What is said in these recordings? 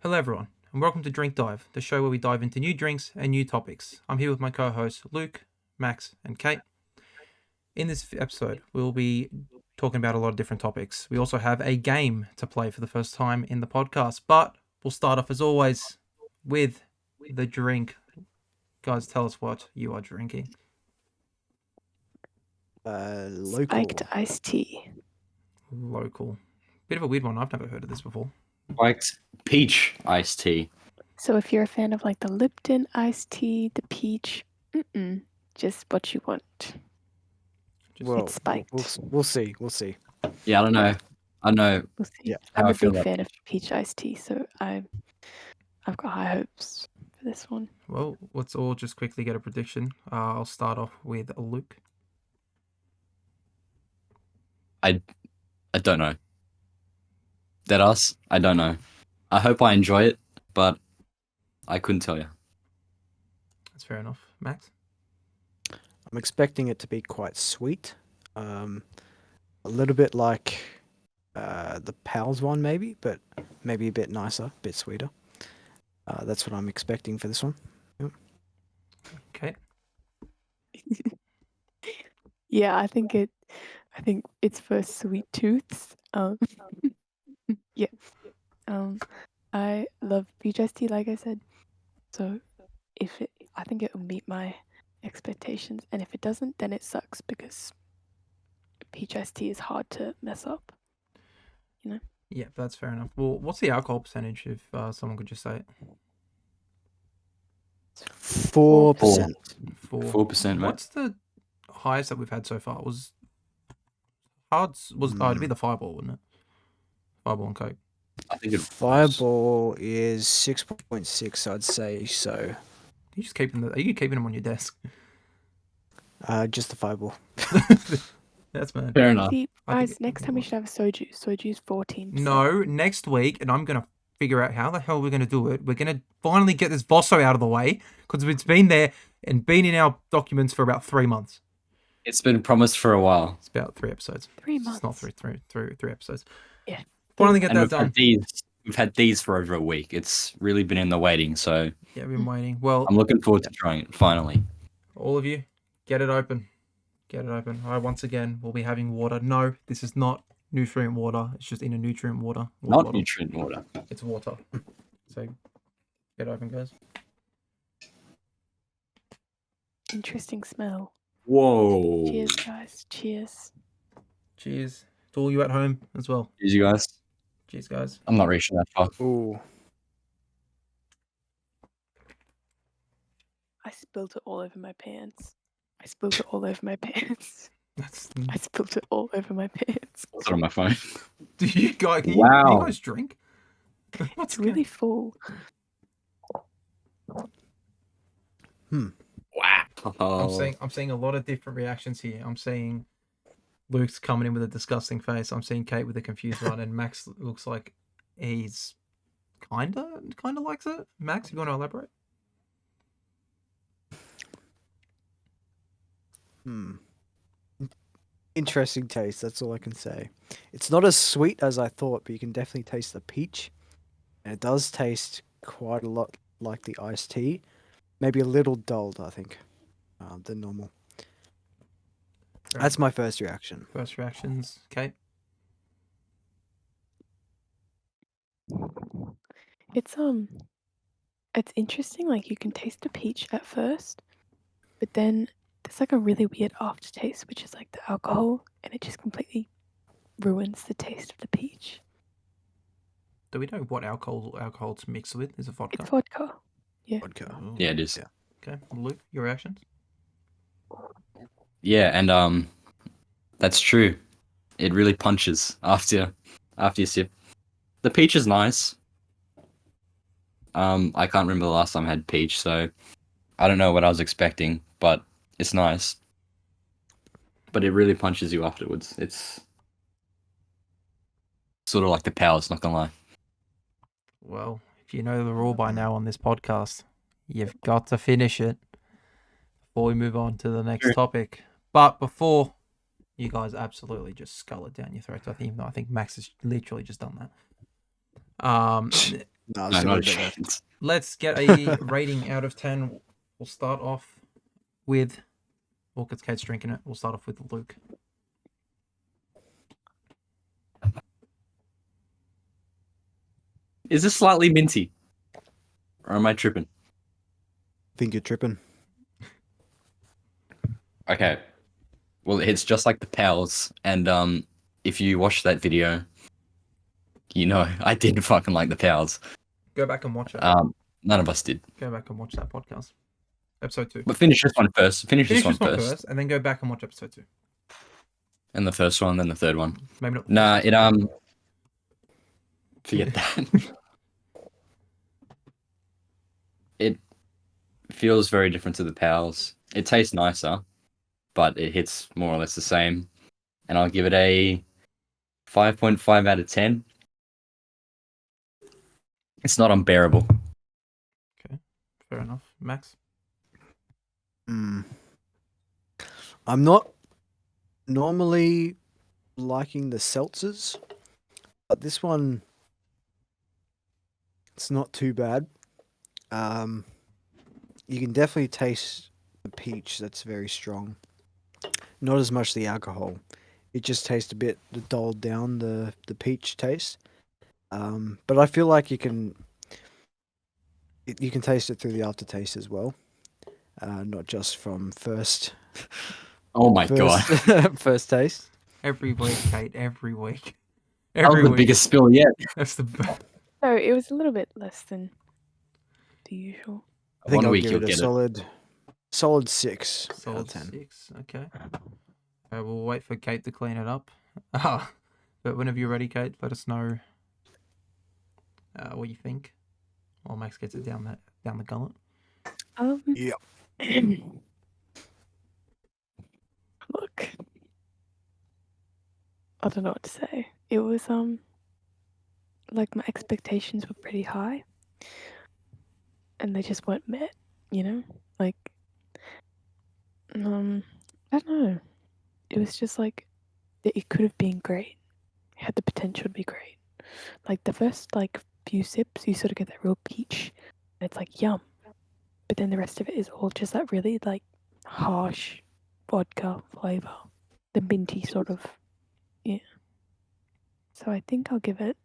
Hello, everyone, and welcome to Drink Dive, the show where we dive into new drinks and new topics. I'm here with my co-hosts Luke, Max, and Kate. In this episode, we'll be talking about a lot of different topics. We also have a game to play for the first time in the podcast, but we'll start off as always with the drink. Guys, tell us what you are drinking. Local. Spiked iced tea. Local. Bit of a weird one. I've never heard of this before. Spiked peach iced tea. So if you're a fan of like the Lipton iced tea, the peach, just what you want. Well, It's spiked. We'll see. We'll see. Yeah, I don't know. We'll see. Yeah, I'm how I a feel big about fan of peach iced tea, so I've got high hopes for this one. Well, let's all just quickly get a prediction. I'll start off with Luke. I don't know. That us? I don't know. I hope I enjoy it, but I couldn't tell you. That's fair enough. Max? I'm expecting it to be quite sweet. A little bit like the Pals one, maybe, but maybe a bit nicer, a bit sweeter. That's what I'm expecting for this one. Okay. Yeah, I think it's for sweet tooths. Yeah. I love peach iced tea, like I said. So I think it will meet my expectations, and if it doesn't, then it sucks because peach iced tea is hard to mess up. Yeah, that's fair enough. Well, what's the alcohol percentage if someone could just say it? 4%. 4%, mate. What's the highest that we've had so far? Was Hards was it'd be the Fireball, wouldn't it? Fireball and Coke. I think it Fireball is 6.6, I'd say so. You just keeping are you keeping them on your desk? Just the Fireball. That's mad. fair enough. See, I think guys, it- next time we should have a soju. Soju's 14%. No, next week, and I'm gonna figure out how the hell we're gonna do it. We're gonna finally get this Vosso out of the way because it's been there and been in our documents for about 3 months. It's been promised for a while. It's about 3 episodes. 3 months. It's not three episodes. Yeah. Finally get And that done. we've had these for over a week. It's really been in the waiting, so Yeah, we've been waiting. Well, I'm looking forward to trying it finally. all of you, get it open. Get it open. Once again, we'll be having water. No, this is not nutrient water. It's just in a nutrient water. Not bottle. nutrient water. It's water. So, get open, guys. Interesting smell. Whoa. Cheers, guys. Cheers. Cheers to all you at home as well. Cheers, you guys. Cheers, guys. I'm not reaching that far. Ooh. I spilled it all over my pants. I spilled it all over my pants. That's. I spilled it all over my pants. It's on my phone. Do you guys? Can Wow. you guys drink? What's It's really full. Wow. I'm seeing a lot of different reactions here. I'm seeing Luke's coming in with a disgusting face. I'm seeing Kate with a confused one, and Max looks like he's kinda likes it. Max, you want to elaborate? Interesting taste, that's all I can say. It's not as sweet as I thought, but you can definitely taste the peach. And it does taste quite a lot like the iced tea. Maybe a little dulled, I think, than normal. That's my first reaction. First reactions, Kate. It's interesting, like you can taste the peach at first, but then there's like a really weird aftertaste, which is like the alcohol, and it just completely ruins the taste of the peach. Do we know what alcohol to mix with? Is it vodka? It's vodka. Vodka. Oh, Yeah, it is. Yeah. Okay, Luke, your reactions? Yeah, and that's true. It really punches after you sip. The peach is nice. I can't remember the last time I had peach, so I don't know what I was expecting, but it's nice. But it really punches you afterwards. It's sort of like the powers, not gonna lie. Well, if you know the rule by now on this podcast, you've got to finish it before we move on to the next Sure. topic. But before you guys absolutely just scull it down your throats, I think Max has literally just done that. No, No, still not got a a bit left. chance. Let's get a rating out of 10. We'll start off with. Well, because Kate's drinking it, we'll start off with Luke. Is this slightly minty? Or am I tripping? Think you're tripping. Okay. Well, it's just like the Pals, and if you watch that video, you know I didn't fucking like the Pals. Go back and watch it. None of us did. Go back and watch that podcast. Episode 2. But finish this one first. Finish Finish this one this one first. first, and then go back and watch episode 2. And the first one, then the third one. Maybe not. Nah, forget that. It feels very different to the Pals. It tastes nicer, but it hits more or less the same. And I'll give it a 5.5 out of 10. It's not unbearable. Fair enough. Max? I'm not normally liking the seltzers, but this one, it's not too bad. You can definitely taste the peach that's very strong. Not as much the alcohol. It just tastes a bit dulled down, the peach taste. But I feel like you can taste it through the aftertaste as well. Not just from first. Oh my god. First taste. Every week, Kate. Every week. That was the biggest spill yet. That's the best. No, it was a little bit less than the usual. I think One I'll week give you'll it a get it. solid 6 out Solid of 10. 6. Okay. We'll wait for Kate to clean it up. But whenever you're ready, Kate, let us know what you think. While Max gets it down the gullet. Yeah. Look, I don't know what to say. It was like my expectations were pretty high, and they just weren't met. You know, like I don't know. It was just like it could have been great. It had the potential to be great. Like the first few sips, you sort of get that real peach, and it's like yum. But then the rest of it is all just that really harsh vodka flavor, the minty sort of, yeah. So I think I'll give it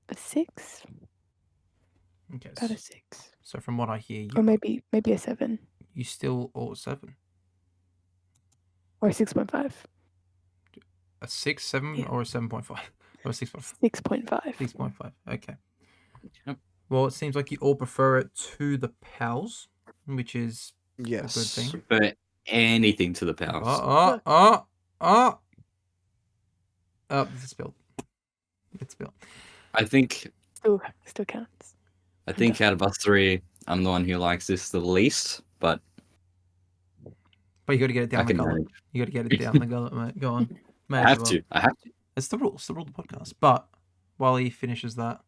a 6, Okay. about a 6, So from what I hear, or maybe a 7 you still or 7, or a 6.5. a 6, 7, Yeah. or a 7.5, or a 6.5. 6.5. 6.5. Okay. Yep. Well, it seems like you all prefer it to the Pals, which is Yes. a good thing. For anything to the Pals. It's spilled. It's spilled. I think Still counts. out of us three, I'm the one who likes this the least, but But you got to get it I down the can gullet. manage. You got to get it down the gullet, mate. Go on. May I as have well. to. I have to. It's the rule. It's the rule of the podcast. But while he finishes that,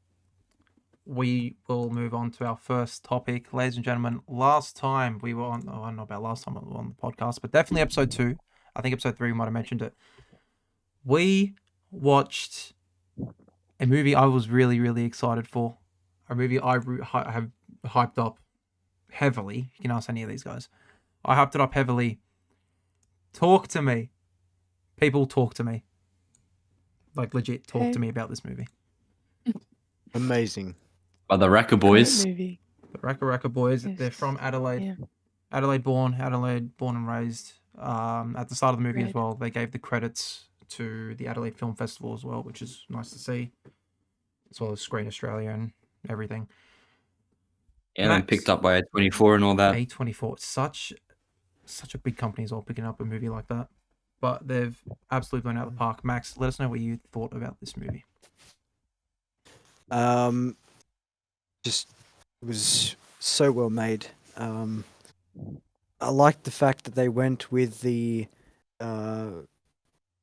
we will move on to our first topic. Ladies and gentlemen, last time we were on, I don't know about last time we were on the podcast, but definitely episode 2. I think episode 3 we might have mentioned it. We watched a movie I was really, really excited for. A movie I have hyped up heavily. You can ask any of these guys. I hyped it up heavily. Talk to me. People talk to me. Like legit talk to me about this movie. Amazing. By the Racker Boys. Great movie. The Raka Boys, Yes. they're from Adelaide. Yeah. Adelaide born and raised. At the start of the movie as Right. well, they gave the credits to the Adelaide Film Festival as well, which is nice to see. As well as Screen Australia and everything. And then Max. picked up by A24 and all that. A24, it's such a big company as well, picking up a movie like that. But they've absolutely blown out the park. Max, let us know what you thought about this movie. Just it was so well made. I liked the fact that they went with the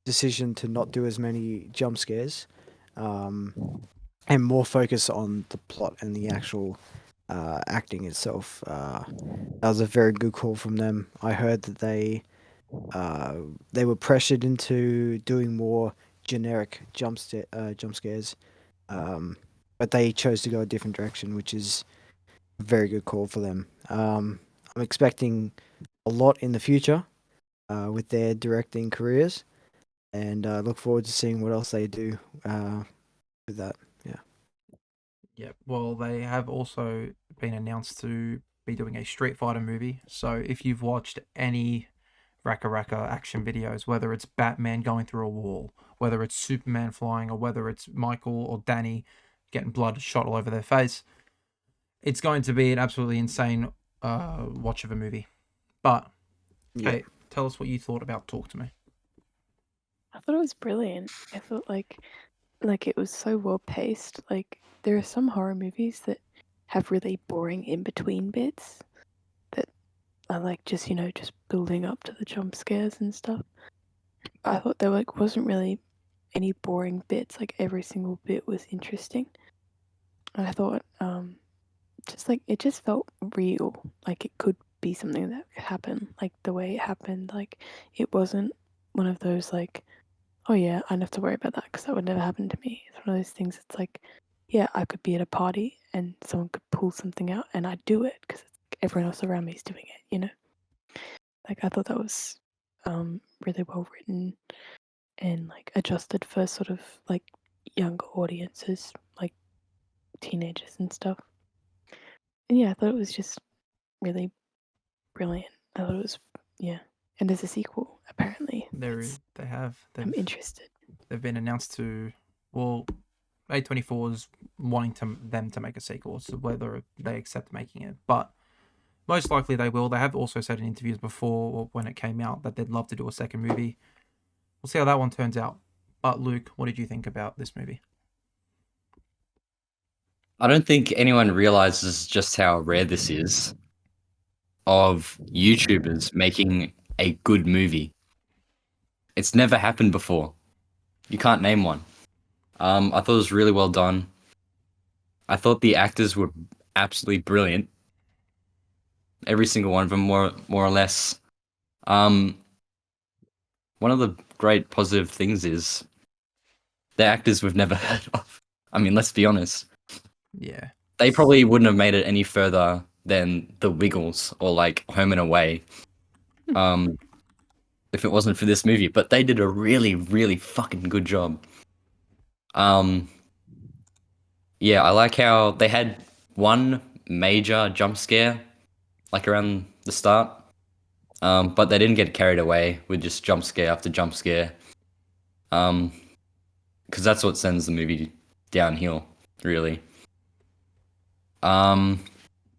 decision to not do as many jump scares, and more focus on the plot and the actual acting itself. That was a very good call from them. I heard that they were pressured into doing more generic jump scares. but they chose to go a different direction, which is a very good call for them. I'm expecting a lot in the future with their directing careers, and look forward to seeing what else they do with that. Yeah, well, they have also been announced to be doing a Street Fighter movie. So if you've watched any Raka Raka action videos, whether it's Batman going through a wall, whether it's Superman flying, or whether it's Michael or Danny getting blood shot all over their face, it's going to be an absolutely insane watch of a movie. But, Yeah. Kate, tell us what you thought about Talk to Me. I thought it was brilliant. I thought like it was so well paced. Like there are some horror movies that have really boring in between bits that are like just just building up to the jump scares and stuff. I thought there wasn't really any boring bits. Like every single bit was interesting. And I thought just like it just felt real. Like it could be something that could happen. Like the way it happened. Like it wasn't one of those like, oh yeah, I don't have to worry about that because that would never happen to me. It's one of those things. It's like, yeah, I could be at a party and someone could pull something out and I'd do it because everyone else around me is doing it. Like I thought that was really well written and like adjusted for sort of like younger audiences, like teenagers and stuff. And yeah, I thought it was just really brilliant. I thought it was and there's a sequel apparently. I'm interested. They've been announced to, well, A24 is wanting them to make a sequel, so whether they accept making it, but most likely they will. They have also said in interviews before, or when it came out, that they'd love to do a second movie. We'll see how that one turns out. But Luke, what did you think about this movie? I don't think anyone realizes just how rare this is of YouTubers making a good movie. It's never happened before. You can't name one. I thought it was really well done. I thought the actors were absolutely brilliant. Every single one of them, more or less. One of the great positive things is the actors we've never heard of. I mean, let's be honest. Yeah. They probably wouldn't have made it any further than The Wiggles or like Home and Away. If it wasn't for this movie, but they did a really, really fucking good job. Yeah, I like how they had one major jump scare, like around the start, but they didn't get carried away with just jump scare after jump scare, because that's what sends the movie downhill, really. And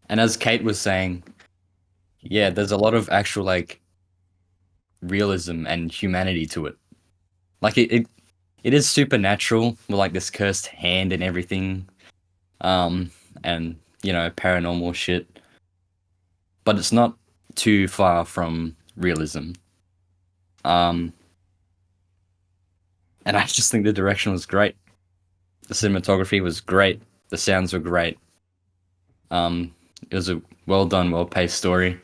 as Kate was saying, yeah, there's a lot of actual like realism and humanity to it. Like it is supernatural with like this cursed hand and everything, and paranormal shit. But it's not too far from realism. And I just think the direction was great. The cinematography was great. The sounds were great. It was a well done, well paced story,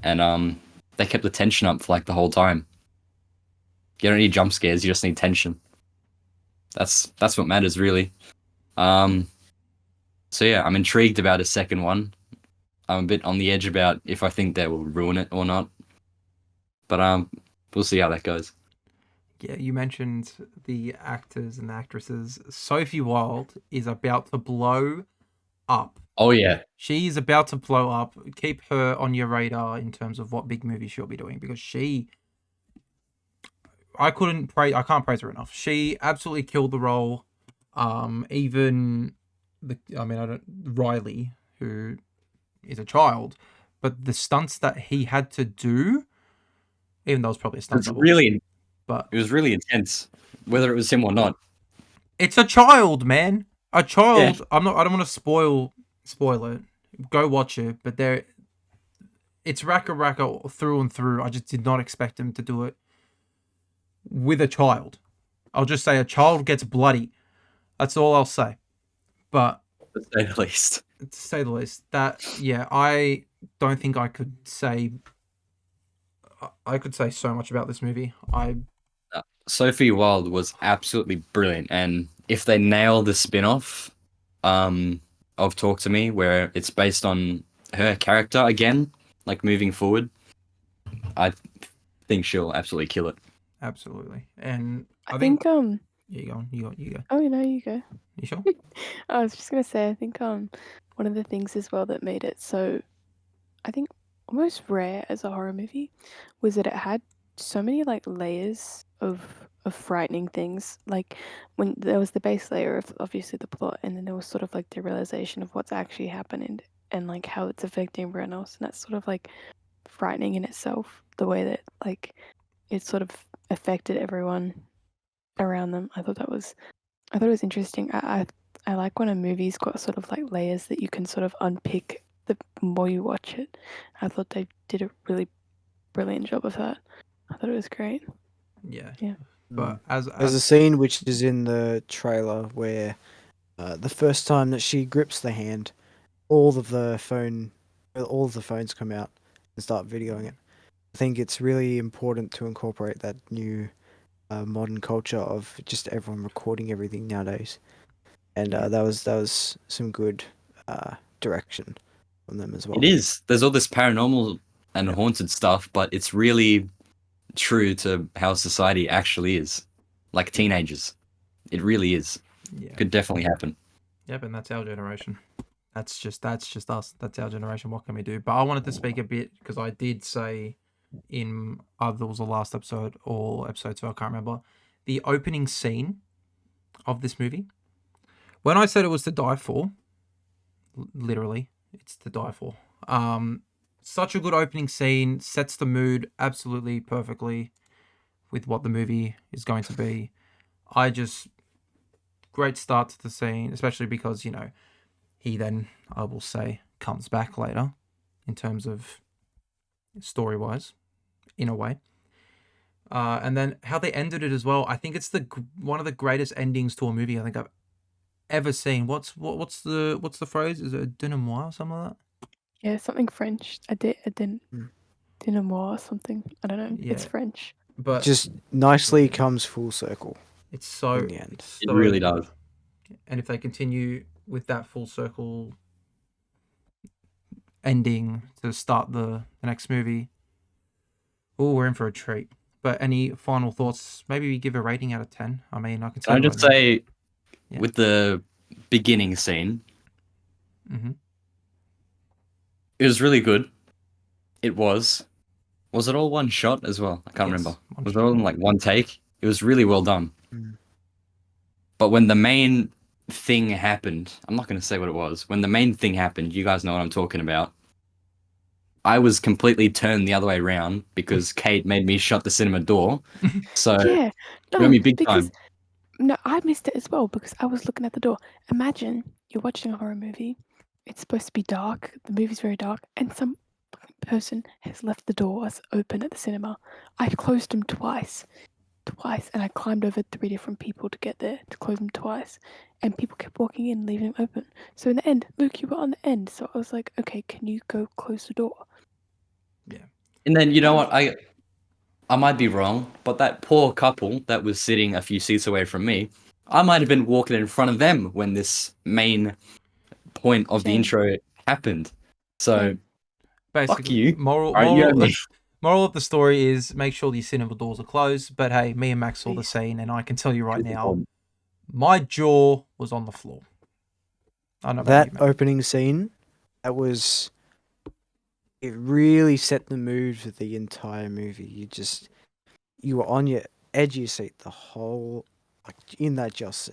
and they kept the tension up for like the whole time. You don't need jump scares; you just need tension. That's what matters, really. So yeah, I'm intrigued about a second one. I'm a bit on the edge about if I think they will ruin it or not. But we'll see how that goes. Yeah, you mentioned the actors and the actresses. Sophie Wilde is about to blow up. Oh yeah, She's about to blow up. Keep her on your radar in terms of what big movie she'll be doing, because I can't praise her enough. She absolutely killed the role. Even Riley, who is a child, but the stunts that he had to do, even though it's probably a stunt double, but it was really intense, whether it was him or not. It's a child, man. A child. Yeah. I don't want to spoil it. Go watch it, but it's Raka Raka through and through. I just did not expect him to do it with a child. I'll just say a child gets bloody. That's all I'll say. But To say the least. to say the least, I don't think I could say so much about this movie. Sophie Wilde was absolutely brilliant, and if they nail the spin-off, of Talk to Me, where it's based on her character again, like moving forward. I think she'll absolutely kill it. Absolutely. And I think yeah, you go on. You go. oh no, you go. You sure? I was just gonna say, I think one of the things as well that made it so, I think, almost rare as a horror movie was that it had so many like layers of frightening things. Like when there was the base layer of obviously the plot, and then there was sort of like the realization of what's actually happening and like how it's affecting everyone else, and that's sort of like frightening in itself. The way that like it sort of affected everyone around them. I thought it was interesting. I like when a movie's got sort of like layers that you can sort of unpick the more you watch it. I thought they did a really brilliant job of that. I thought it was great. Yeah. Yeah. But as There's a scene which is in the trailer where the first time that she grips the hand, all of the phones come out and start videoing it. I think it's really important to incorporate that new modern culture of just everyone recording everything nowadays, and that was some good direction from them as well. It is. There's all this paranormal and Yeah. haunted stuff, but it's really true to how society actually is. Like teenagers. It really is. yeah. Could definitely happen. Yep, and that's our generation. That's just us. That's our generation. What can we do? But I wanted to speak a bit because I did say in either was the last episode or episode 2, I can't remember, the opening scene of this movie. When I said it was to die for, literally, it's to die for. Such a good opening scene, sets the mood absolutely perfectly with what the movie is going to be. Great start to the scene, especially because, he then, I will say, comes back later in terms of story-wise, in a way. And then how they ended it as well. I think it's one of the greatest endings to a movie I think I've ever seen. What's the phrase? Is it a denouement or something like that? Yeah, something French. I didn't Mm. denouement or something. I don't know. It's Yeah. French. But Just nicely comes full circle it's so in the end. it's It so really good. does. And if they continue with that full circle ending to start the next movie, we're in for a treat. But any final thoughts? Maybe we give a rating out of 10. I mean, I can tell Can I you just right now. say, Yeah. with the beginning scene, Mm-hmm. it was really good. It was. Was it all one shot as well? I can't Yes, remember. one Was it shot. all in like one take? It was really well done. Mm. But when the main thing happened, I'm not going to say what it was. When the main thing happened, you guys know what I'm talking about. I was completely turned the other way around because Kate made me shut the cinema door. So Yeah. it got me big because time. no, I missed it as well because I was looking at the door. Imagine you're watching a horror movie. It's supposed to be dark. The movie's very dark, and some fucking person has left the doors open at the cinema. I closed them twice, and I climbed over 3 different people to get there to close them twice, and people kept walking in, leaving them open. So in the end, Luke, you were on the end. So I was like, okay, can you go close the door? And then you know what? I might be wrong, but that poor couple that was sitting a few seats away from me, I might have been walking in front of them when this main point of the Shame. intro happened. So Shame. fuck Basically, you. moral Alright, you owe me. moral of the story is make sure the cinema doors are closed. But hey, me and Max saw the Please. scene, and I can tell you right now, my jaw was on the floor. I don't know about That you, Matt. opening scene, it really set the mood for the entire movie. You were on your edge of your seat the whole, like in just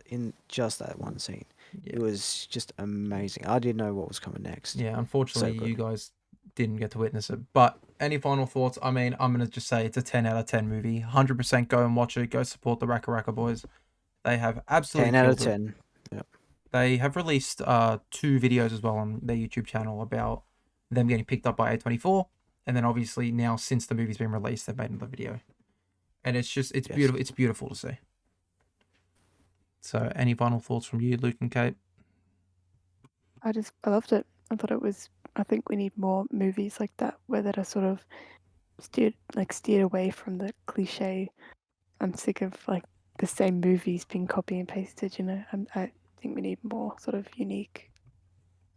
that one scene. Yeah. It was just amazing. I didn't know what was coming next. Yeah, unfortunately, good. you guys didn't get to witness it. But any final thoughts? I mean, I'm going to just say it's a 10 out of 10 movie. 100% go and watch it. Go support the Raka Raka boys. They have absolutely 10 out of killed it. 10. They have released 2 videos as well on their YouTube channel about them getting picked up by A24. And then obviously now, since the movie's been released, they've made another video. And it's Yes. beautiful. It's beautiful to see. So any final thoughts from you, Luke and Kate? I loved it. I think we need more movies like that where that are sort of steered away from the cliche. I'm sick of like the same movies being copy and pasted, think we need more sort of unique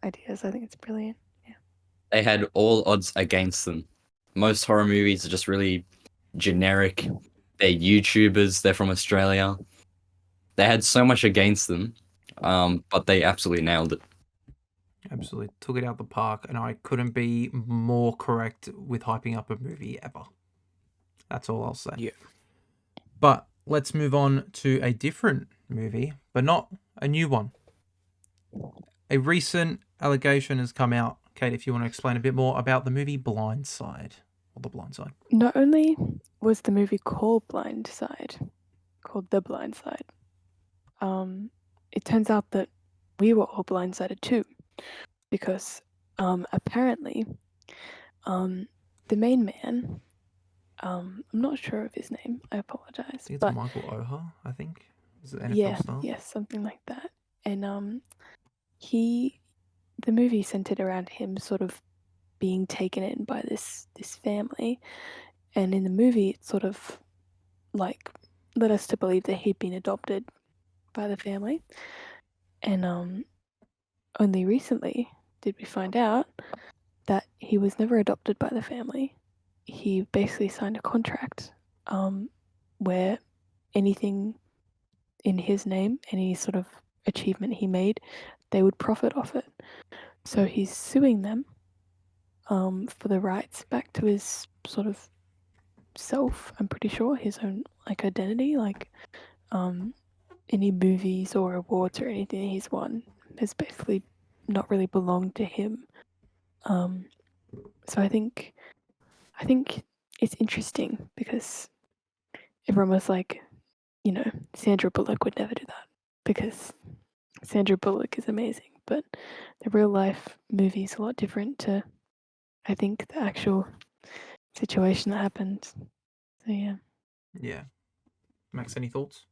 ideas. I think it's brilliant. They had all odds against them. Most horror movies are just really generic. They're YouTubers. They're from Australia. They had so much against them, but they absolutely nailed it. Absolutely took it out the park, and I couldn't be more correct with hyping up a movie ever. That's all I'll say. Yeah. But let's move on to a different movie, but not a new one. A recent allegation has come out. Kate, if you want to explain a bit more about the movie Blindside, or The Blind Side. Not only was the movie called called The Blind Side, it turns out that we were all blindsided too, because apparently the main man, I'm not sure of his name, I I apologize, think it's but Michael Oher, I think. Is it NFL yeah, star? yes, something like that. And the movie centered around him sort of being taken in by this family, and in the movie it sort of like led us to believe that he'd been adopted by the family. And only recently did we find out that he was never adopted by the family. He basically signed a contract where anything in his name, any sort of achievement he made, they would profit off it. So he's suing them for the rights back to his sort of self, I'm pretty sure, his own like identity, like any movies or awards or anything he's won has basically not really belonged to him. So I think it's interesting because everyone was like, you know, Sandra Bullock would never do that because Sandra Bullock is amazing, but the real life movie is a lot different to, I think, the actual situation that happened. So yeah. Yeah. Max, any thoughts?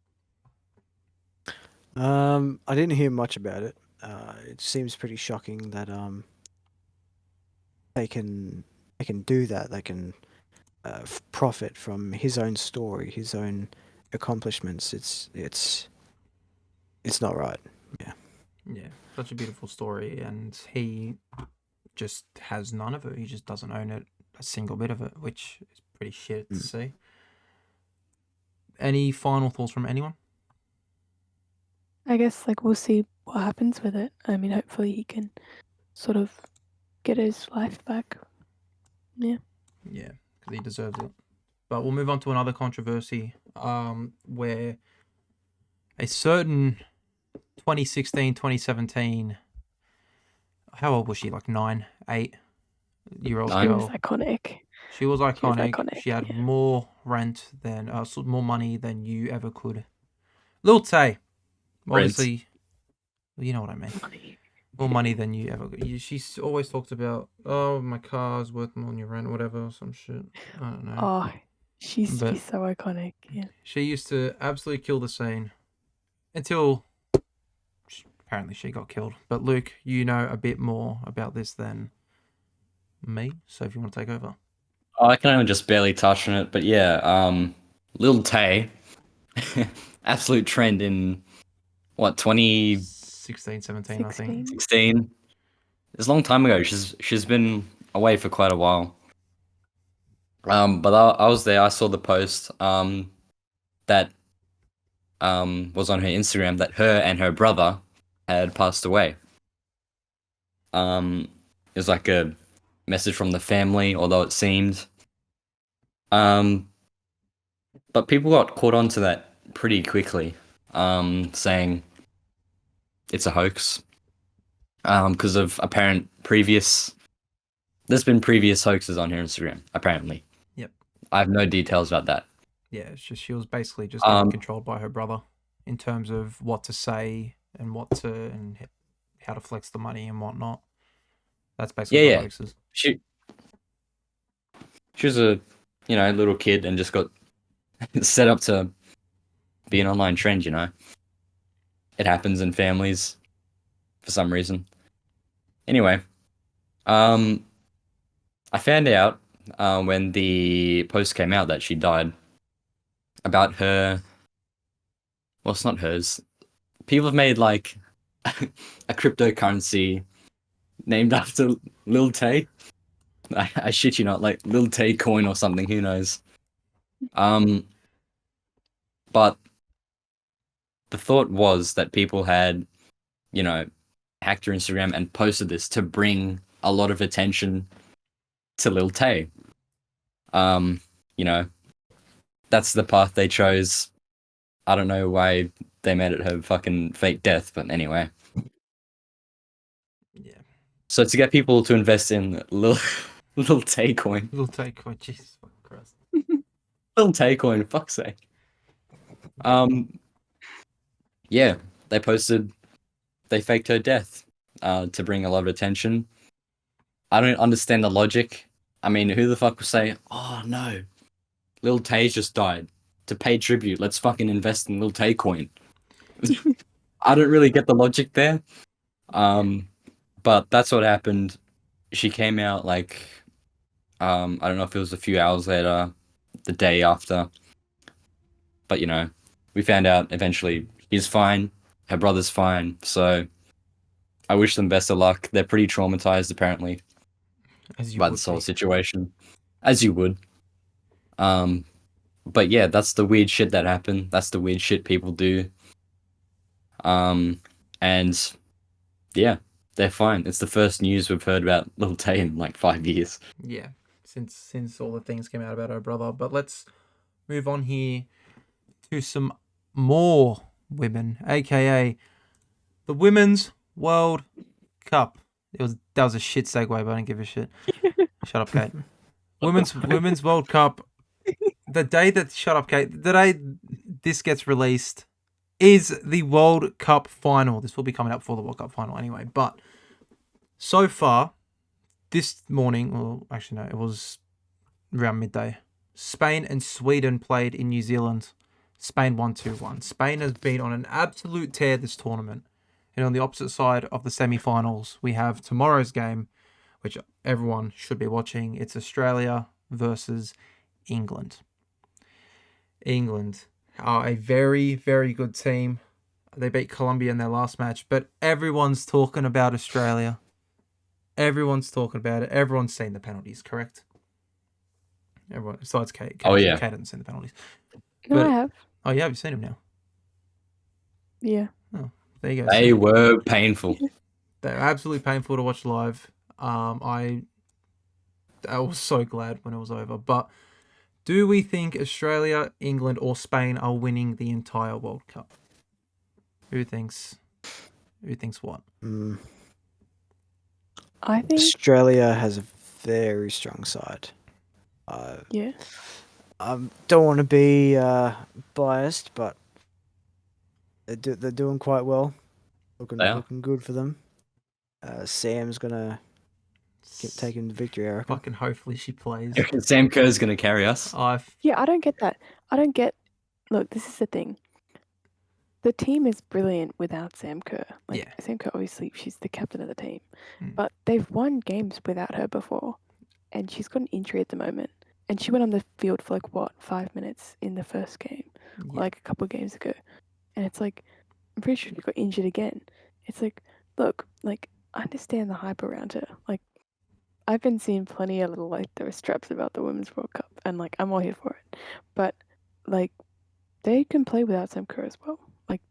I didn't hear much about it. It seems pretty shocking that they can do that. They can profit from his own story, his own accomplishments. It's not right. Yeah, such a beautiful story, and he just has none of it. He just doesn't own it, a single bit of it, which is pretty shit to see. Any final thoughts from anyone? I guess like we'll see what happens with it. I mean, hopefully he can sort of get his life back. Yeah. Yeah, because he deserves it. But we'll move on to another controversy, where a certain 2016, 2017, how old was she? Like 9, 8-year-old Nine. It was girl. iconic. She was iconic. iconic, She had yeah. more rent than, more money than you ever could. Lil Tay, obviously, well, you know what I mean. More money than you ever. She's always talked about, oh, my car's worth more than your rent, whatever, some shit. I don't know. Oh, she's But- so iconic. Yeah. She used to absolutely kill the scene until apparently she got killed. But Luke, you know a bit more about this than me, so if you want to take over. I can only just barely touch on it, but yeah, Lil Tay, absolute trend in what 2016. 16, 17, I think. 16. It's a long time ago. She's been away for quite a while. But I was there. I saw the post that was on her Instagram that her and her brother had passed away. It was like a message from the family, although it seemed. But people got caught onto that pretty quickly, saying it's a hoax. Because of apparent previous. There's been previous hoaxes on her Instagram, apparently. Yep. I have no details about that. Yeah, it's just she was basically just getting controlled by her brother in terms of what to say and how to flex the money and whatnot. That's basically Yeah, what yeah. hoaxes. She was a little kid and just got set up to be an online trend. It happens in families for some reason. Anyway, I found out when the post came out that she died about her. Well, it's not hers. People have made like a cryptocurrency named after Lil Tay. I shit you not, like Lil Tay coin or something. Who knows? But the thought was that people had, hacked her Instagram and posted this to bring a lot of attention to Lil Tay. That's the path they chose. I don't know why they made it her fucking fake death, but anyway. Yeah. So to get people to invest in Lil Tay coin. Little take on Jesus fucking Christ. Lil Tay coin, fuck's sake. Yeah, they faked her death to bring a lot of attention. I don't understand the logic. I mean, who the fuck would say, oh no, Lil Tay just died. To pay tribute, let's fucking invest in Lil Tay coin. I don't really get the logic there. But that's what happened. She came out like, I don't know if it was a few hours later, the day after. But, we found out eventually he's fine. Her brother's fine. So I wish them best of luck. They're pretty traumatized, apparently, As you by would this whole be. situation. As you would. But yeah, that's the weird shit that happened. That's the weird shit people do. And yeah, they're fine. It's the first news we've heard about Lil Tay in like 5 years. Yeah, since all the things came out about her brother. But let's move on here to some more women, aka the Women's World Cup. That was a shit segue, but I don't give a shit. Shut up, Kate. Women's World Cup. The day that shut up, Kate. The day this gets released is the World Cup final. This will be coming up for the World Cup final anyway. But so far, this morning, well, actually no, it was around midday. Spain and Sweden played in New Zealand. Spain won 2-1. Spain has been on an absolute tear this tournament. And on the opposite side of the semi-finals, we have tomorrow's game, which everyone should be watching. It's Australia versus England. England are a very, very good team. They beat Colombia in their last match, but everyone's talking about Australia. Everyone's talking about it. Everyone's seen the penalties, correct? Everyone, besides Kate. Oh, yeah. Kate hasn't seen the penalties. No, But- I have. Oh, yeah, you've seen them now. Yeah. There you go. They See? were painful. They're absolutely painful to watch live. I was so glad when it was over. But do we think Australia, England, or Spain are winning the entire World Cup? Who thinks what? I think. Australia has a very strong side. Yeah. I don't want to be biased, but they're doing quite well. They are. Looking good for them. Sam's gonna keep taking the victory, I reckon. Fucking hopefully she plays. Sam Kerr's going to carry us. Yeah, I don't get that. Look, this is the thing. The team is brilliant without Sam Kerr. Like, Yeah. Sam Kerr, obviously, she's the captain of the team. Mm. But they've won games without her before. And she's got an injury at the moment. And she went on the field for 5 minutes in the first game, Yeah. a couple of games ago. And it's I'm pretty sure she got injured again. It's look, I understand the hype around her. I've been seeing plenty of little there are straps about the Women's World Cup, and I'm all here for it. But they can play without Sam Kerr as well.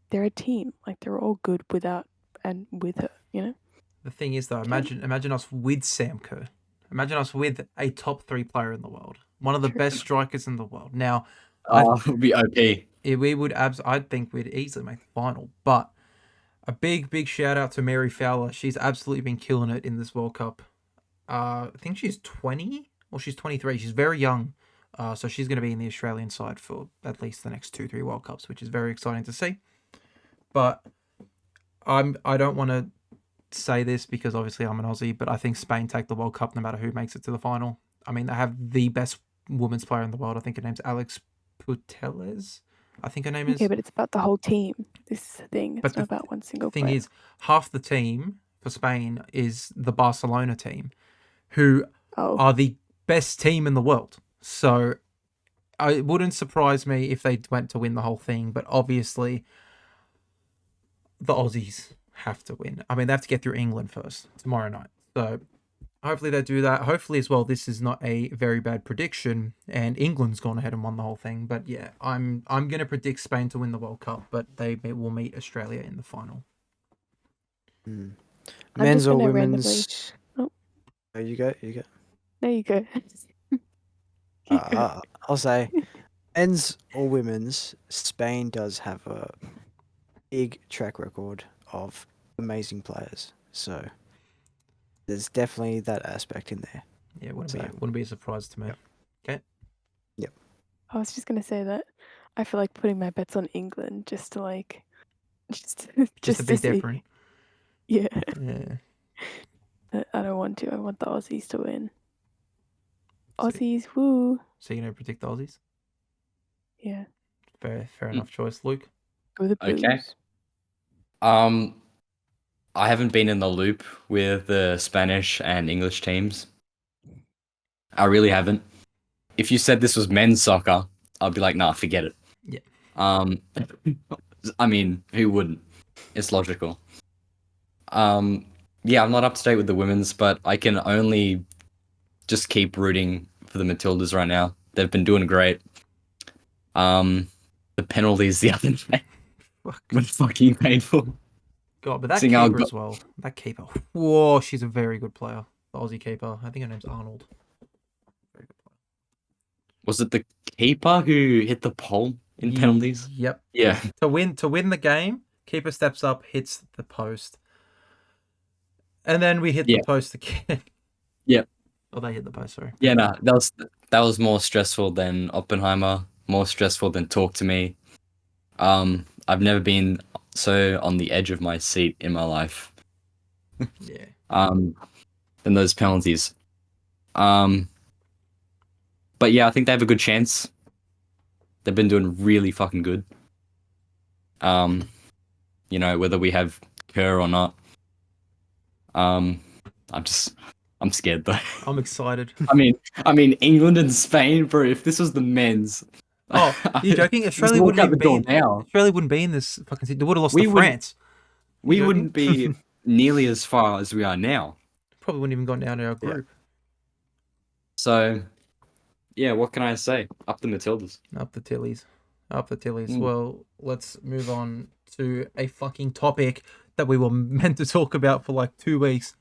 They're a team. They're all good without and with her. The thing is, though, imagine us with Sam Kerr. Imagine us with a top 3 player in the world, one of the True. best strikers in the world. Now, It would be OP. we would I think we'd easily make the final. But a big shout out to Mary Fowler. She's absolutely been killing it in this World Cup. I think she's 20 or she's 23. She's very young. So she's going to be in the Australian side for at least the next 2-3 World Cups, which is very exciting to see. But I don't want to say this because obviously I'm an Aussie, but I think Spain take the World Cup no matter who makes it to the final. I mean, they have the best women's player in the world. I think her name's Alex Putellas. I think her name is. Okay, but it's about the whole team. This is the thing. But It's the not about one single thing player. is, half the team for Spain is the Barcelona team, who Oh, are the best team in the world. So it wouldn't surprise me if they went to win the whole thing. But obviously, the Aussies have to win. I mean, they have to get through England first tomorrow night. So hopefully they do that. Hopefully as well, this is not a very bad prediction, and England's gone ahead and won the whole thing. But yeah, I'm gonna predict Spain to win the World Cup, but will meet Australia in the final. Hmm. I'm Men's just or gonna randomly. women's? Oh, Oh, you go. You go. there you go. Keep going. I'll say, men's or women's, Spain does have a big track record of amazing players. So there's definitely that aspect in there. Yeah, wouldn't So- be a surprise to me. I was just gonna say that I feel like putting my bets on England just to like, just Just to be see. different. Yeah, Yeah. but I don't want to. I want the Aussies to win. So- Aussies, woo! So you know, predict the Aussies. Yeah, Fair enough choice, Luke. go the Blues. Okay. I haven't been in the loop with the Spanish and English teams. I really haven't. If you said this was men's soccer, I'd be like, nah, forget it. Yeah. I mean, who wouldn't? It's logical. Yeah, I'm not up to date with the women's, but I can only just keep rooting for the Matildas right now. They've been doing great. The penalties the other night Fuck. were fucking painful. God, but that Seeing how keeper go- as well. That keeper. Whoa, she's a very good player. The Aussie keeper. I think her name's Arnold. Very good player. Was it the keeper who hit the pole in penalties? Yep. Yeah. To win the game, keeper steps up, hits the post. And then we hit Yeah. the post again. Yep. Oh, they hit the post, sorry. Yeah, no, that was more stressful than Oppenheimer, more stressful than Talk to Me. I've never been so on the edge of my seat in my life. Yeah. Than those penalties. But yeah, I think they have a good chance. They've been doing really fucking good. You know, whether we have Kerr or not. I'm scared though. I'm excited. I mean, England and Spain, bro. If this was the men's, Oh, you joking? just Australia walk wouldn't out the even door be now. Australia wouldn't be in this fucking seat. They would have lost We to wouldn't- France. We joking? wouldn't be nearly as far as we are now. Probably wouldn't even gone down to our Yeah. group. So, yeah, what can I say? Up the Matildas. Up the Tillies. Up the Tillies. Mm. Well, let's move on to a fucking topic that we were meant to talk about for like 2 weeks.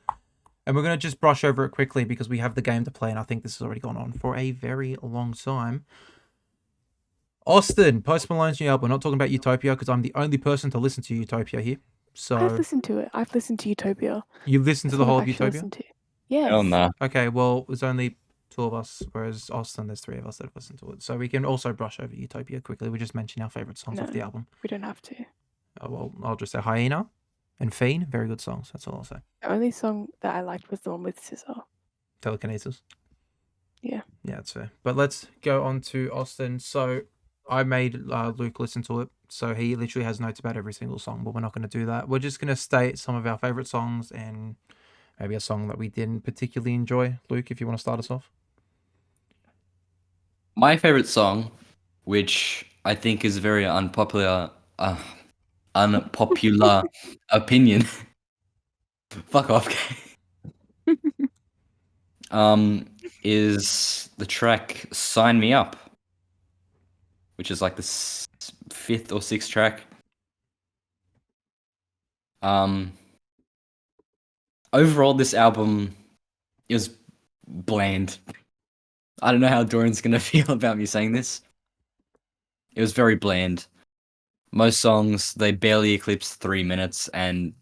And we're going to just brush over it quickly because we have the game to play, and I think this has already gone on for a very long time. Austin, Post Malone's new album. We're not talking about Utopia because I'm the only person to listen to Utopia here. I've So listened to it. I've listened to Utopia. you've listened to the That's what whole I've of actually Utopia? listened to. Yes. Hell nah. Okay, well, there's only 2 of us, whereas Austin, there's 3 of us that have listened to it. So we can also brush over Utopia quickly. We just mention our favourite songs off the No. album. We don't have to. Well, I'll just say Hyena and Fiend, very good songs. That's all I'll say. The only song that I liked was the one with Scissor. Telekinesis. Yeah. Yeah, that's fair. But let's go on to Austin. So I made Luke listen to it. So he literally has notes about every single song, but we're not going to do that. We're just going to state some of our favourite songs and maybe a song that we didn't particularly enjoy. Luke, if you want to start us off. My favorite song, which I think is a very unpopular opinion. Fuck off. Is the track "Sign Me Up," which is like the 5th or 6th track. Overall, this album is bland. I don't know how Dorian's gonna feel about me saying this. It was very bland. Most songs, they barely eclipsed 3 minutes, and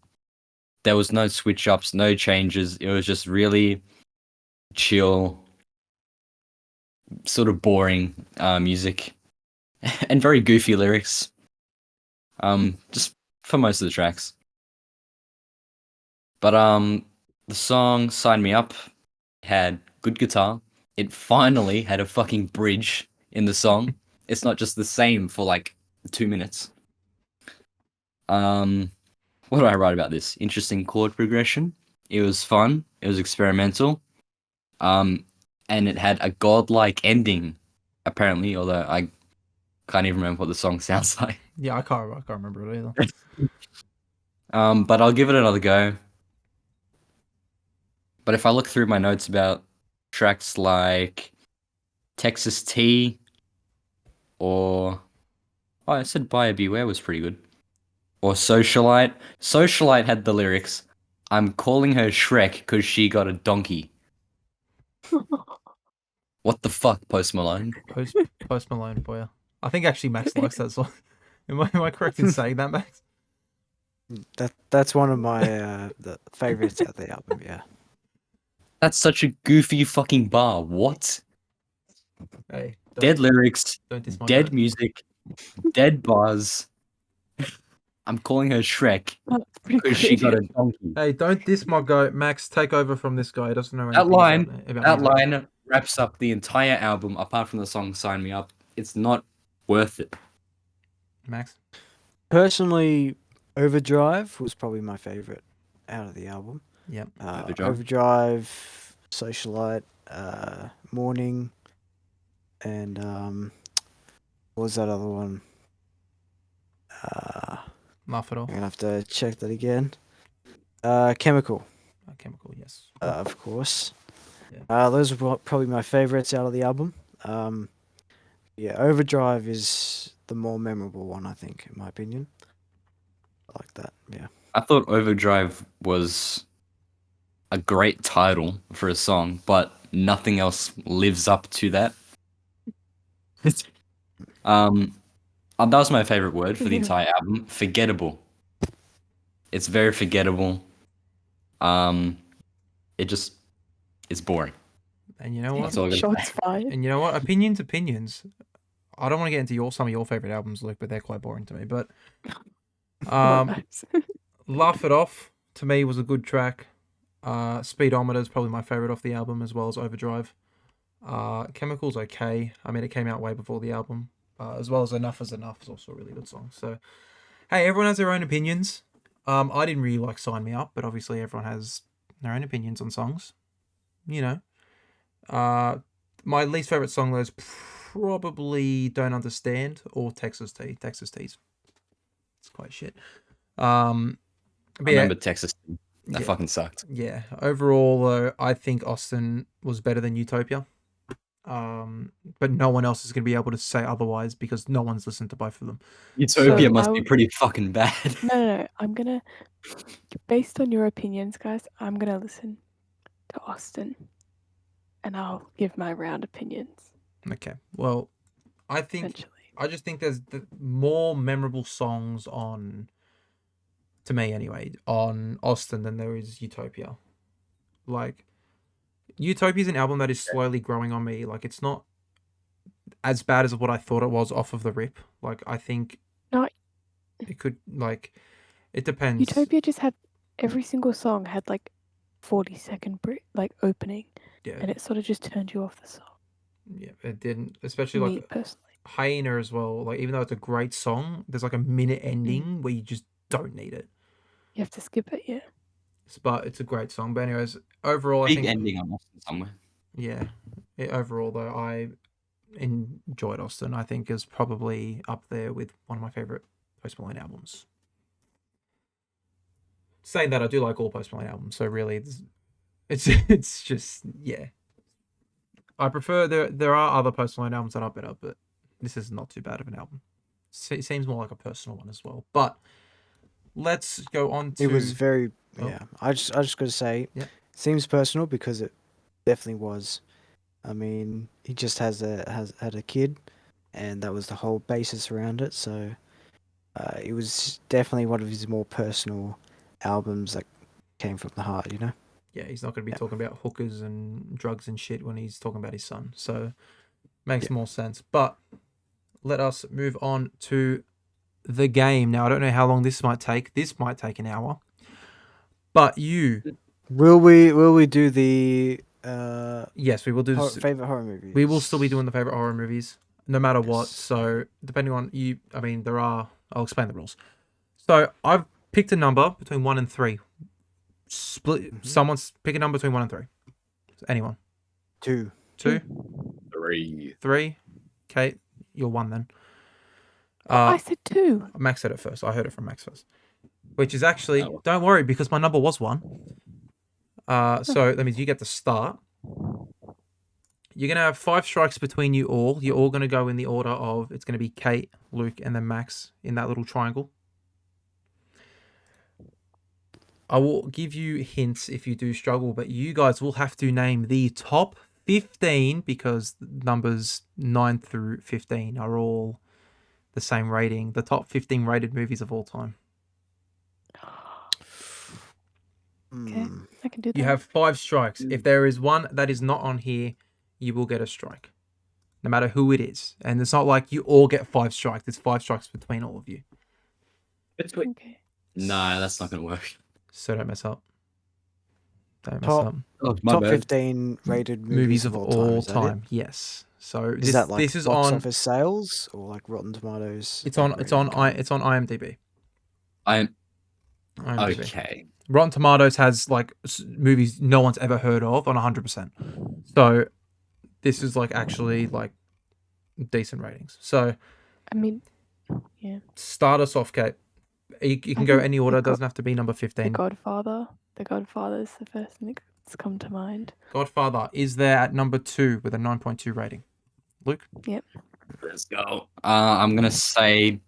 there was no switch ups, no changes. It was just really chill, sort of boring music, and very goofy lyrics. Just for most of the tracks. But the song "Sign Me Up" had good guitar. It finally had a fucking bridge in the song. It's not just the same for like 2 minutes. What do I write about this? Interesting chord progression. It was fun. It was experimental. And it had a godlike ending, apparently, although I can't even remember what the song sounds like. Yeah, I can't remember it either. But I'll give it another go. But if I look through my notes about tracks like Texas T or I said Buyer Beware was pretty good. Or Socialite. Socialite had the lyrics, I'm calling her Shrek because she got a donkey. What the fuck, Post Malone? Post Malone for you. I think actually Max likes that song. Am I correct in saying that, Max? That's one of my the favorites of the album. Yeah. That's such a goofy fucking bar. What? Hey, Dead lyrics, don't diss my dead goat. music, dead bars. I'm calling her Shrek That's pretty because she got a good. donkey. Hey, don't diss my goat. Max, take over from this guy. He doesn't know That anything line, about that music. line wraps up the entire album. Apart from the song "Sign Me Up," it's not worth it. Max? Personally, Overdrive was probably my favorite out of the album. Yep. Overdrive, Socialite, Morning, and what was that other one? Laugh it off. I'm gonna have to check that again. Chemical, Chemical, yes. of course. Yeah. Those are probably my favorites out of the album. Yeah, Overdrive is the more memorable one, I think, in my opinion. I like that. Yeah. I thought Overdrive was a great title for a song, but nothing else lives up to that. That was my favorite word for the entire album. Forgettable. It's very forgettable. It's boring. And you know what? That's all I gotta Shots say. fired. And you know what? Opinions. I don't want to get into some of your favorite albums, Luke, but they're quite boring to me. But Nice. Laugh It Off to me was a good track. Speedometer is probably my favorite off the album, as well as Overdrive. Chemical's okay. I mean, it came out way before the album. As well as Enough is Enough is also a really good song. So, hey, everyone has their own opinions. I didn't really like Sign Me Up, but obviously everyone has their own opinions on songs. You know. My least favorite song though is probably Don't Understand or Texas T. Texas T's. It's quite shit. But I yeah, remember Texas. That yeah. fucking sucked. Yeah. Overall, though, I think Austin was better than Utopia. But no one else is going to be able to say otherwise because no one's listened to both of them. Utopia So must be pretty fucking bad. No. I'm gonna, based on your opinions, guys, I'm gonna listen to Austin, and I'll give my round opinions Okay. Well, I just think there's more memorable songs to me anyway, on Austin than there is Utopia. Like, Utopia's an album that is slowly growing on me. Like, it's not as bad as what I thought it was off of the rip. Like, I think it could, like, it depends. Utopia just had every single song had like 40-second opening, Yeah. and it sort of just turned you off the song. Yeah, it didn't. Especially Me like personally. Hyena as well. Like, even though it's a great song, there's like a minute ending where you just don't need it. You have to skip it, yeah. But it's a great song. But anyways, overall, I Big think ending on Austin somewhere. yeah. Overall, though, I enjoyed Austin. I think is probably up there with one of my favorite Post Malone albums. Saying that, I do like all Post Malone albums. So really, it's just yeah. I prefer there are other Post Malone albums that are better, but this is not too bad of an album. It seems more like a personal one as well. But let's go on to. It was very Oh. yeah. I just got to say, Yeah. seems personal because it definitely was. I mean, he just had a kid, and that was the whole basis around it. So, it was definitely one of his more personal albums that came from the heart. You know. Yeah, he's not going to be Yeah. talking about hookers and drugs and shit when he's talking about his son. So, makes Yeah. more sense. But let us move on to the game. Now, I don't know how long this might take. This might take an hour. But Will we do the yes, we will do this. favorite horror movies? We will still be doing the favorite horror movies, no matter what. Yes. So, depending on you, I mean, I'll explain the rules. So, I've picked a number between 1 and 3. Split. Mhm. Someone's pick a number between 1 and 3. Anyone? 2. 2, 3. 3. Kate, you're 1 then. I said 2. Max said it first. I heard it from Max first. which is actually, Oh. don't worry, because my number was 1. So that means you get to start. You're going to have 5 strikes between you all. You're all going to go in the order of, it's going to be Kate, Luke, and then Max in that little triangle. I will give you hints if you do struggle, but you guys will have to name the top 15 because numbers 9 through 15 are all the same rating. The top 15 rated movies of all time. Okay, Hmm. I can do that. You have 5 strikes. If there is one that is not on here, you will get a strike, no matter who it is. And it's not like you all get 5 strikes. It's 5 strikes between all of you. Okay. Nah, that's not gonna work. So don't mess up. Don't mess Top- up. Oh, my Top bad. 15 rated Movies of all is that it? time. Yes. So Is that like this is box on. office sales or like Rotten Tomatoes? It's on. like It's on. rating kind of- It's on IMDb. I'm IMDb. okay. Rotten Tomatoes has like movies no one's ever heard of on 100%. So this is like actually like decent ratings. So I mean, yeah. start us off, Kate. You can I go think any The order. It God- doesn't have to be number The 15. Godfather. The Godfather is the first thing that's come to mind. Godfather is there at number 2 with a 9.2 rating. Luke, Let's go. I'm gonna say,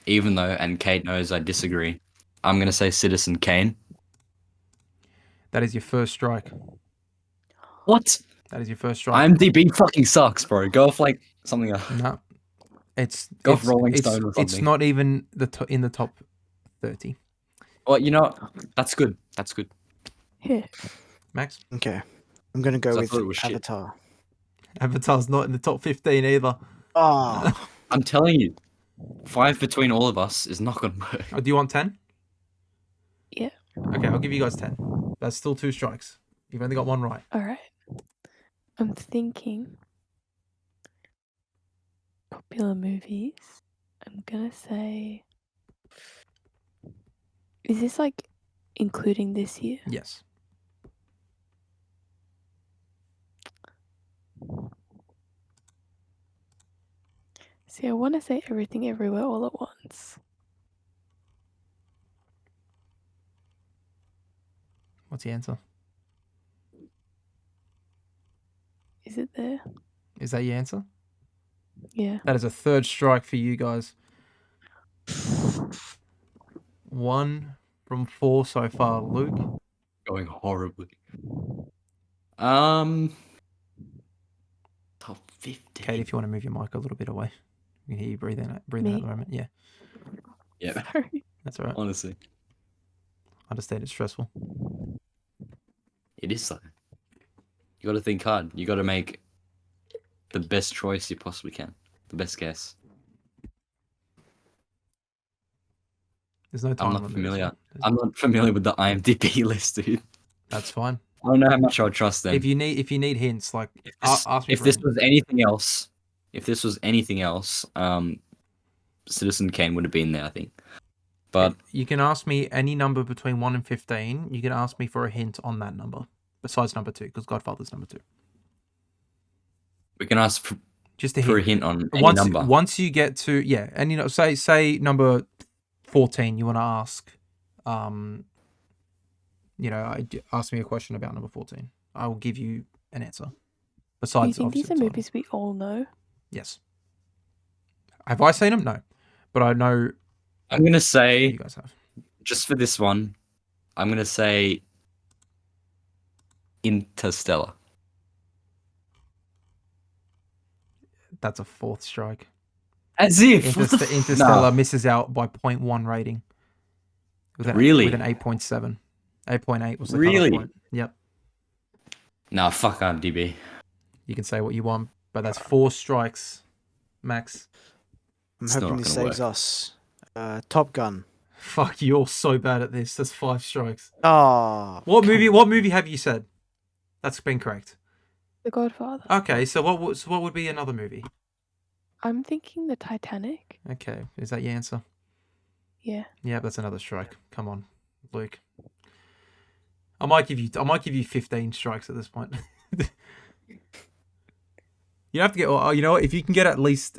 even though, and Kate knows I disagree, I'm gonna say Citizen Kane. that is your first strike. What? That is your first strike. IMDb fucking sucks, bro. Go off like something else. No, it's Go off it's, Rolling it's, Stone or it's something. not even in the top 30. Well, you know, that's good. That's good. Here. Max, Okay. I'm going to go 'Cause I with thought it was shit. Avatar. Avatar's not in the top 15 either. Oh, I'm telling you, 5 between all of us is not gonna work. Oh, do you want 10? Yeah. Okay, I'll give you guys 10. That's still 2 strikes. You've only got 1 right. All right. I'm thinking popular movies. I'm gonna say. Is this like including this year? Yes. See, I want to say Everything Everywhere All at Once. What's the answer? Is it there? Is that your answer? Yeah. That is a 3rd strike for you guys. 1 from 4 so far, Luke. Going horribly. Top 15. Kate, if you want to move your mic a little bit away. I can hear you breathing at the Me? moment. Yeah, Yeah, Sorry. that's all right. honestly, I understand it's stressful. it is so. You got to think hard. You got to make the best choice you possibly can. The best guess. There's no time not limit. familiar. I'm not familiar with the IMDb list, dude. That's fine. I don't know how much I would trust them. If you need hints, like If this, ask me if for this it. was anything else, Citizen Kane would have been there, I think. But You can ask me any number between 1 and 15. You can ask me for a hint on that number, besides number 2, because Godfather's number 2. we can ask Just a for a hint. hint on any Once number. once you get to and say number 14, you want to ask, ask me a question about number 14. I will give you an answer. Do you Besides, think these obviously, are the title. movies we all know? Yes. Have I seen them? No, but I know I'm gonna you say, guys have. just for this one, I'm gonna say Interstellar. That's a 4th strike. As if what the Interstellar Nah. misses out by 0.1 rating. Really? With an 8.7. 8.8 was the Really? cutoff point. Yep. Nah, fuck IMDb. You can say what you want, but that's 4 strikes, Max. I'm It's not hoping this gonna saves us. Top Gun. Fuck, you're so bad at this. That's 5 strikes. Oh. What movie have you said? That's been correct. The Godfather. Okay, so what would be another movie? I'm thinking The Titanic. Okay, is that your answer? Yeah. Yeah, that's another strike. Come on, Luke. I might give you 15 strikes at this point. You have to get. You know what? If you can get at least,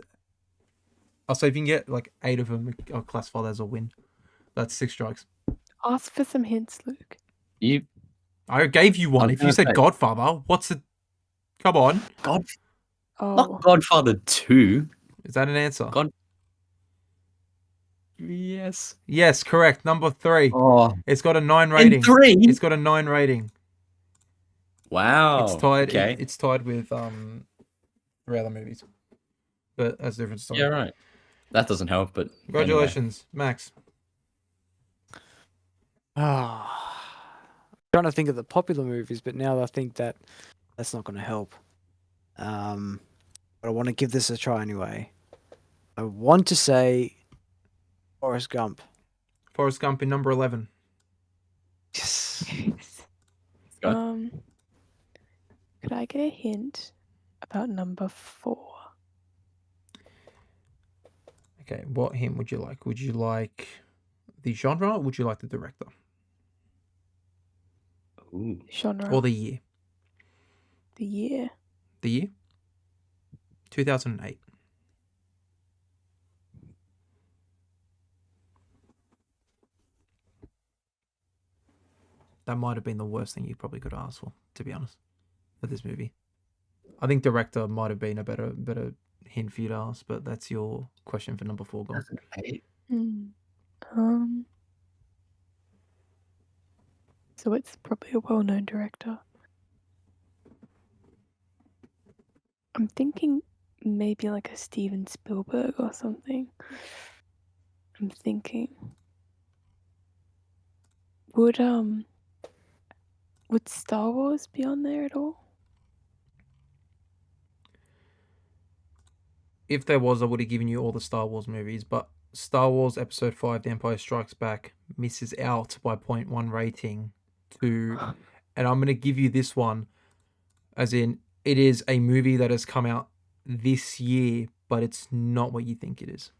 I'll say if you can get like 8 of them, I'll classify that as a win. That's 6 strikes. Ask for some hints, Luke. You I gave you one. was If you gonna said say- Godfather, what's it? Come on. God, Oh, not Godfather 2. Is that an answer? God. Yes. Yes, correct. Number 3. Oh, It's got a 9 in rating. 3. It's got a 9 rating. Wow. It's tied. Okay. It's tied with 3 other movies, but that's a different story. Yeah, right. That doesn't help, but Congratulations, Max. Trying to think of the popular movies, but now I think that that's not going to help. But I want to give this a try anyway. I want to say Forrest Gump. Forrest Gump in number 11. Yes. Go. Could I get a hint about number 4? Okay, what hint would you like? Would you like the genre or would you like the director? Ooh. Genre. Or the year? The year. The year? 2008. That might have been the worst thing you probably could ask for, to be honest, for this movie. I think director might have been a better hint for you to ask, but that's your question for number 4, guys. So it's probably a well-known director. I'm thinking maybe like a Steven Spielberg or something. I'm thinking. Would Star Wars be on there at all? If there was, I would have given you all the Star Wars movies, but Star Wars Episode 5, The Empire Strikes Back, misses out by 0.1 rating to... And I'm going to give you this one, as in, it is a movie that has come out this year, but it's not what you think it is.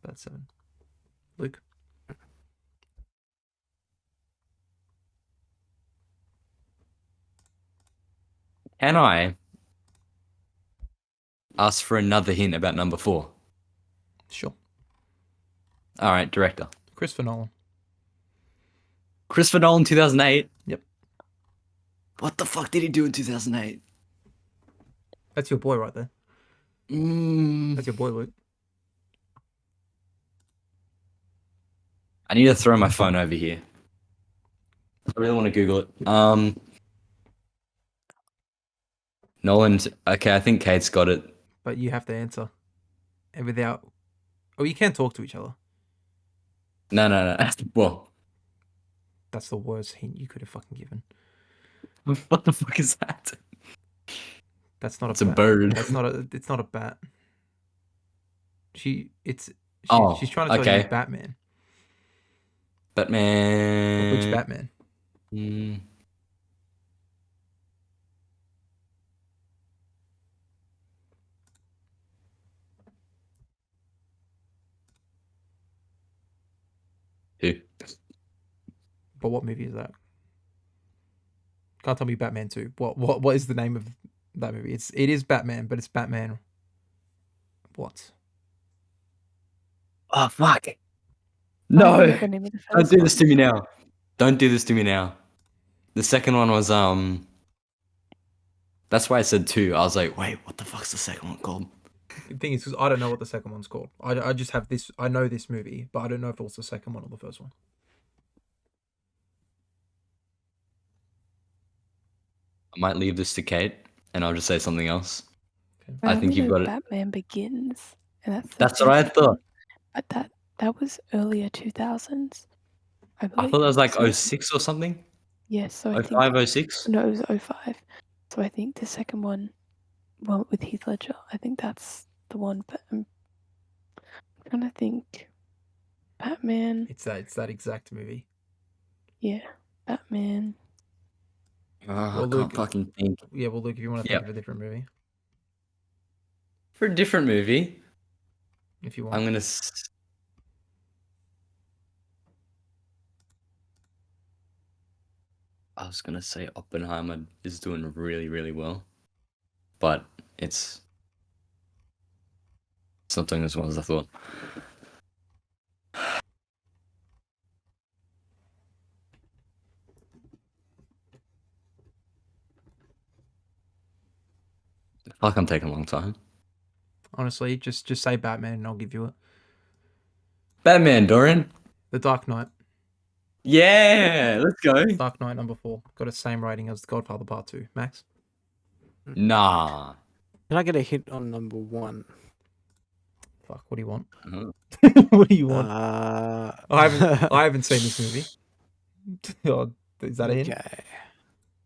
That's 7. Luke? Can I ask for another hint about number 4? Sure. All right, director. Christopher Nolan. Christopher Nolan, 2008. Yep. What the fuck did he do in 2008? That's your boy right there. That's your boy, Luke. I need to throw my phone over here. I really want to Google it. Nolan. Okay, I think Kate's got it. But you have to answer. And without... Oh, you can't talk to each other. No. Well, That's the worst hint you could have fucking given. what the fuck is that? That's not It's a a bat. bird. That's not a... It's not a bat. She's Oh, trying to tell you okay. Batman. Batman. Which Batman? Who? But what movie is that? Can't tell me Batman 2. What is the name of that movie? It is Batman, but it's Batman. What? Oh fuck! I No! don't know the name of the Don't first do one. this to me now. Don't do this to me now. The second one was That's why I said 2. I was like, wait, what the fuck's the second one called? The thing is, 'cause I don't know what the second one's called. I just have this. I know this movie, but I don't know if it was the second one or the first one. I might leave this to Kate, and I'll just say something else. Okay. I think only you've know got it. Batman Begins, and that's the That's what I first thought. one, but that was earlier 2000s. I I believe. thought that was like So- 06 or something. Yes, so I think 05, 06. no, it was 05. So I think the second one, well, with Heath Ledger, I think that's the one. But I'm trying to think. Batman, It's that exact movie. yeah, Batman. Oh, Well, I can't Luke- fucking think. Yeah, well, Luke, if you want to think Yep. of a different movie, For a different movie, if you want. I'm gonna. I was gonna say Oppenheimer is doing really, really well, but it's not doing as well as I thought. Like I'm taking a long time. Honestly, just say Batman and I'll give you it. Batman, Dorian. The Dark Knight. Yeah, let's go. Dark Knight number 4. Got the same rating as The Godfather Part 2. Max? Nah. Can I get a hint on number 1? Fuck, what do you want? Uh-huh. What do you want? Uh, I haven't seen this movie. Oh, is that a hint? Okay.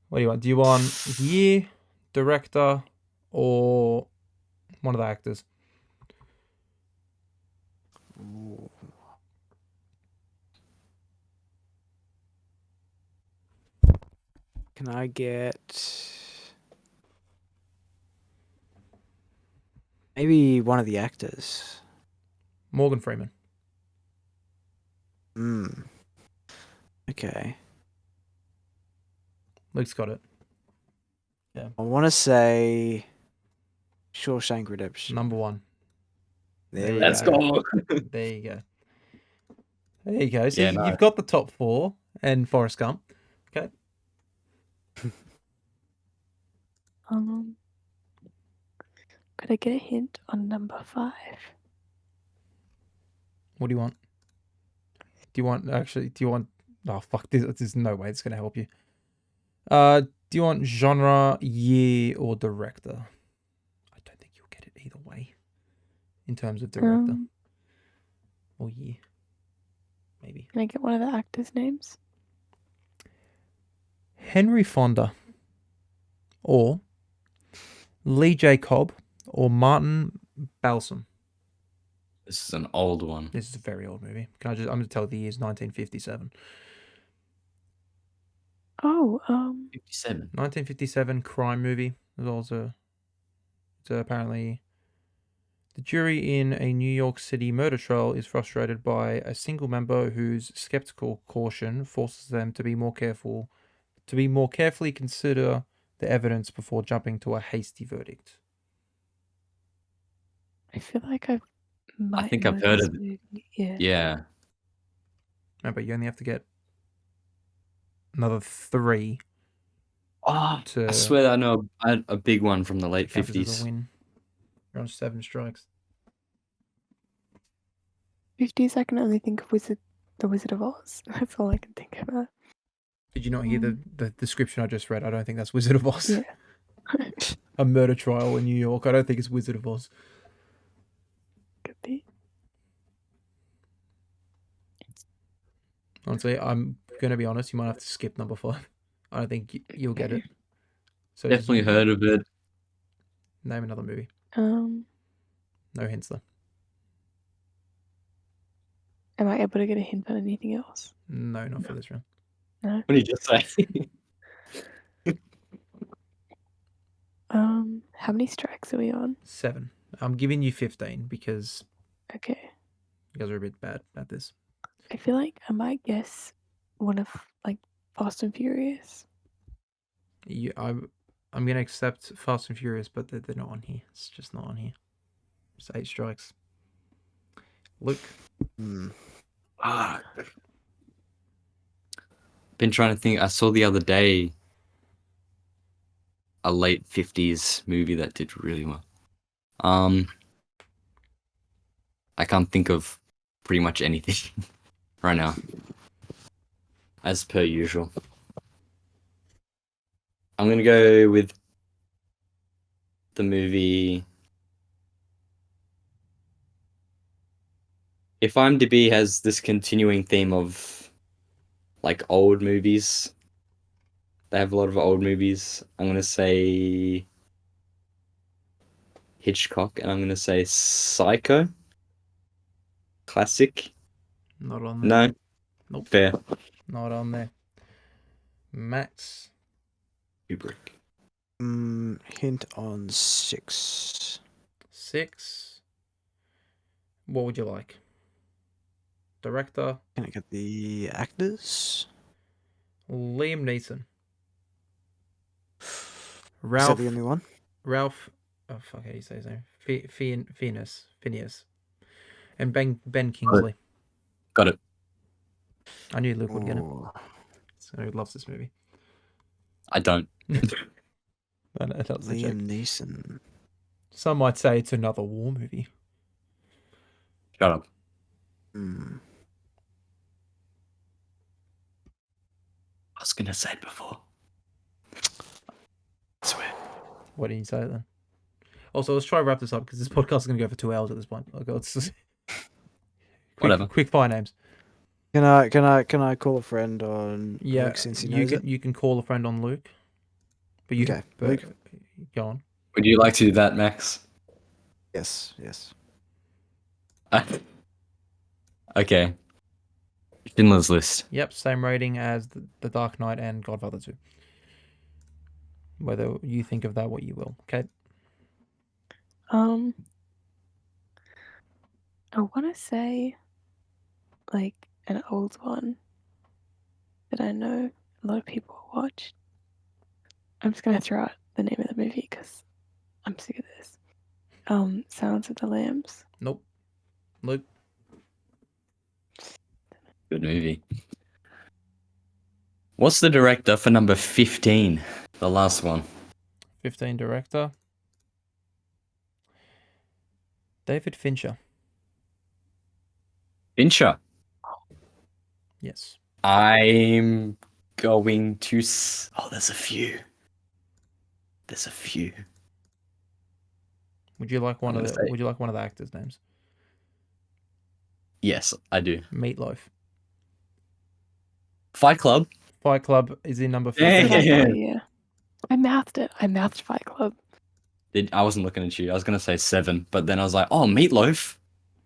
What do you want? Do you want year, director, or one of the actors? Ooh. Can I get maybe one of the actors? Morgan Freeman. Hmm. Okay. Luke's got it. I want to say Shawshank Redemption. Number 1. There we Let's go. go. There you go. There you go. So Yeah, you've nice. got the top 4 and Forrest Gump. Okay. Could I get a hint on number 5? What do you want? Do you want oh fuck, there's no way it's gonna help you. Do you want genre, year, or director? I don't think you'll get it either way. In terms of director or year. Maybe. Can I get one of the actors' names? Henry Fonda. Or Lee J. Cobb or Martin Balsam. This is an old one. This is a very old movie. I'm gonna tell the year's 1957. Oh, 57. 1957 crime movie. There's also apparently the jury in a New York City murder trial is frustrated by a single member whose skeptical caution forces them to be more carefully consider the evidence before jumping to a hasty verdict. I feel like I might think know I've heard this of it. movie. Yeah. Yeah. Remember, you only have to get another 3 Oh, to I swear I know a big one from the late count as a 50s. win. You're on 7 strikes. 50s, I can only think of The Wizard of Oz. That's all I can think about. Did you not hear the description I just read? I don't think that's Wizard of Oz. Yeah. A murder trial in New York. I don't think it's Wizard of Oz. Could be. Honestly, I'm going to be honest. You might have to skip number 5. I don't think you'll get it. So Definitely heard of it. Name another movie. Um, No hints though. am I able to get a hint on anything else? No, not for this round. No. What did you just say? How many strikes are we on? 7. I'm giving you 15 because Okay. you guys are a bit bad at this. I feel like I might guess one of like Fast and Furious. I'm going to accept Fast and Furious, but they're not on here. It's just not on here. It's 8 strikes. Luke. Hmm. Been trying to think. I saw the other day a late 50s movie that did really well. I can't think of pretty much anything right now. As per usual. I'm gonna go with the movie. If IMDb has this continuing theme of like old movies, they have a lot of old movies. I'm gonna say Hitchcock, and I'm gonna say Psycho. Classic. Not on there. No. Nope. Fair. Not on there. Max. Kubrick. Hint on 6. 6. What would you like? Director. Can I get the actors? Liam Neeson. Is that Ralph. the only one? Ralph. Oh fuck! How do you say his name? Phineas. And Ben Kingsley. Got it. I knew Luke would get it. Ooh. So he loves this movie. I don't. I know, that was a joke. Liam Neeson. Some might say it's another war movie. Shut up. Hmm. I was gonna say it before. I swear. What did you say then? Also, let's try to wrap this up because this podcast is going to go for 2 hours at this point. Okay, let's just... Whatever. Quick fire names. Can I call a friend on Yeah, Luke since he you knows can it? you can call a friend on Luke. But you Okay, but, Luke. Go on. Would you like to do that, Max? Yes. Okay. Schindler's List. Yep, same rating as the Dark Knight and Godfather 2. Whether you think of that what you will. Okay. I want to say like an old one that I know a lot of people watched. I'm just gonna throw out the name of the movie because I'm sick of this. Silence of the Lambs. Nope. Luke. Good movie. What's the director for number 15? The last one. 15 director. David Fincher. Fincher. Yes. I'm going to. Oh, there's a few. There's a few. Would you like one I'm of gonna the say- Would you like one of the actors' names? Yes, I do. Meatloaf. Fight Club. Fight Club is in number Hey. 15. Exactly, yeah. I mouthed it. I mouthed Fight Club. I wasn't looking at you. I was gonna say 7, but then I was like, oh, Meatloaf.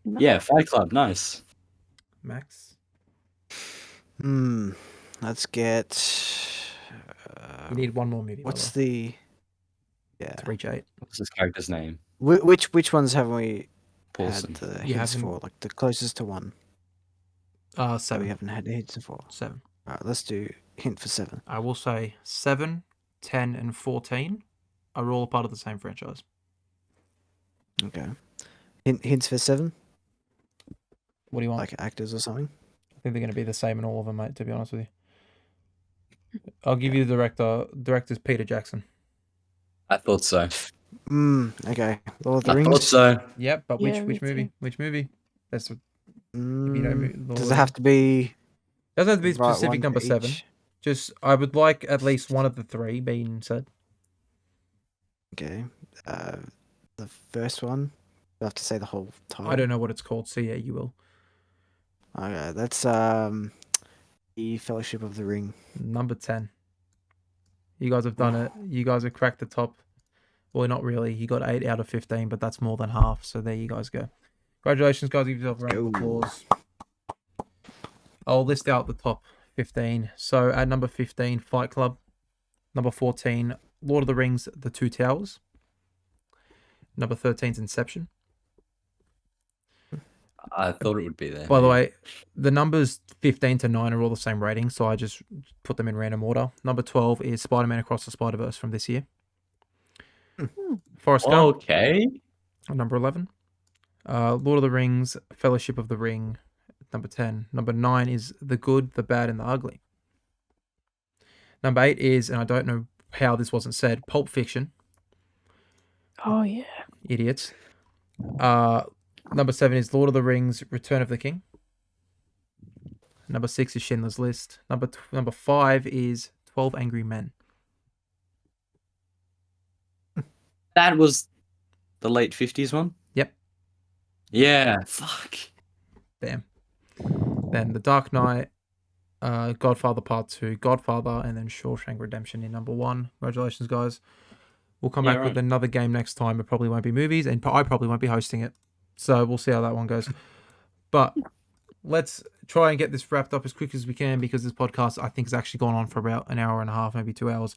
No. Yeah, Fight Club. Nice. Max. Let's get. You need one more movie. by What's the way, the? Yeah. to reach 8? What's this character's name? Which ones haven't we Paulson. had the You hints haven't- for? Like the closest to one that we 7. haven't had hints for. 7. All right, let's do hint for 7. I will say 7, 10, and 14 are all part of the same franchise. Okay. Hints for 7, What do you want? like actors or something. I think they're going to be the same in all of them, mate, to be honest with you. I'll give you the director. Director's Peter Jackson. I thought so. Okay. Lord of the I Rings. thought so. Yep, but Yeah, which me too. movie? Which movie? That's what, Mm, Lord does of it have to be doesn't have to be the right specific one number for 7. each? Just I would like at least one of the 3 being said. Okay. The first one. Do I have to say the whole title? I don't know what it's called, so yeah, you will. Okay, that's the Fellowship of the Ring. Number 10. You guys have done it. You guys have cracked the top. Well, not really. You got 8 out of 15, but that's more than half. So there you guys go. Congratulations, guys. Give yourself a round of Go. applause. I'll list out the top 15. So at number 15, Fight Club. Number 14, Lord of the Rings, The Two Towers. Number 13 is Inception. I thought it would be there. By the way, the numbers 15 to 9 are all the same rating, so I just put them in random order. Number 12 is Spider-Man Across the Spider-Verse from this year. Forrest Gump, Okay. number 11. Lord of the Rings, Fellowship of the Ring, number 10. Number 9 is The Good, the Bad, and the Ugly. Number 8 is, and I don't know how this wasn't said, Pulp Fiction. Oh yeah. Idiots. Number 7 is Lord of the Rings, Return of the King. Number 6 is Schindler's List. Number 5 is 12 Angry Men. That was the late 50s one? Yep. Yeah. Fuck. Damn. Then The Dark Knight, Godfather Part 2, Godfather, and then Shawshank Redemption in number 1. Congratulations, guys. We'll come Yeah, back with right. another game next time. It probably won't be movies, and I probably won't be hosting it. So we'll see how that one goes. But let's try and get this wrapped up as quick as we can because this podcast, I think, has actually gone on for about an hour and a half, maybe 2 hours.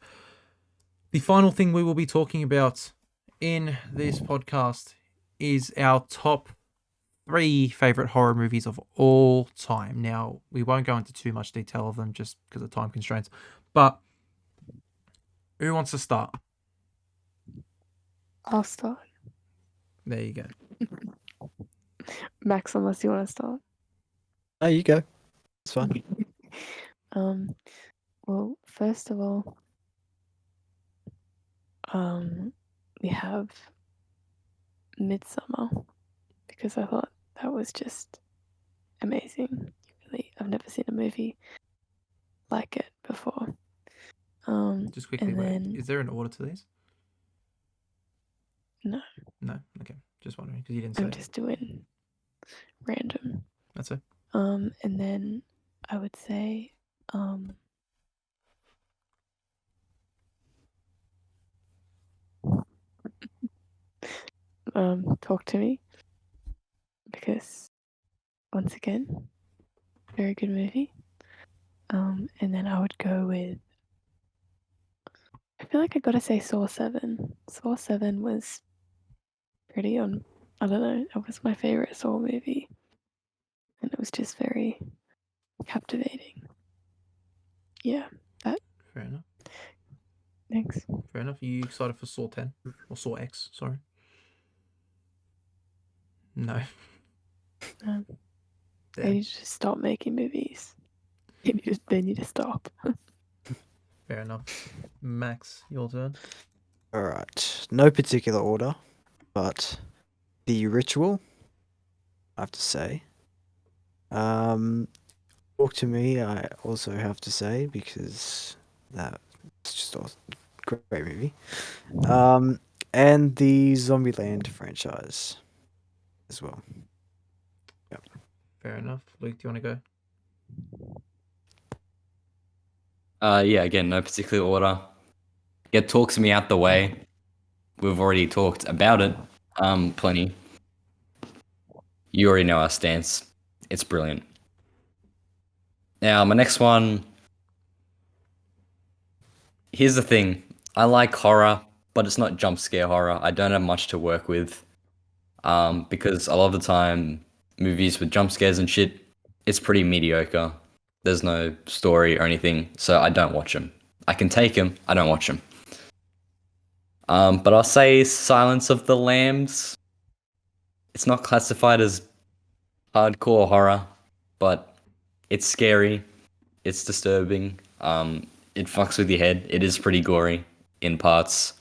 The final thing we will be talking about in this podcast is our top 3 favorite horror movies of all time. Now, we won't go into too much detail of them just because of time constraints. But who wants to start? I'll start. There you go. Max, unless you want to start. Oh, you go. It's fine. Well, first of all, we have Midsummer because I thought that was just amazing. I've never seen a movie like it before. Just quickly, and wait. then Is there an order to these? No. No? Okay. Just wondering because you didn't say. I'm just doing random. That's it. And then I would say Talk to Me, because once again, very good movie. And then I would go with, I feel like I gotta say Saw 7. Saw 7 was pretty I don't know, it was my favorite Saw movie. And it was just very captivating. Yeah, Fair enough. thanks. Fair enough. Are you excited for Saw 10? Or Saw X, sorry. No. Um, Yeah. They need to just stop making movies. They need to stop. Fair enough. Max, your turn. All right. No particular order, but The Ritual, I have to say. Talk to Me, I also have to say, because that's just a great movie. And the Zombieland franchise as well. Fair enough. Luke, do you want to go? Yeah, again, no particular order. Get Talk to Me out the way. We've already talked about it plenty. You already know our stance. It's brilliant. Now, my next one. Here's the thing. I like horror, but it's not jump scare horror. I don't have much to work with. Because a lot of the time, movies with jump scares and shit, it's pretty mediocre. There's no story or anything, so I don't watch them. I can take them, I don't watch them. But I'll say Silence of the Lambs. It's not classified as hardcore horror, but it's scary. It's disturbing. It fucks with your head. It is pretty gory in parts.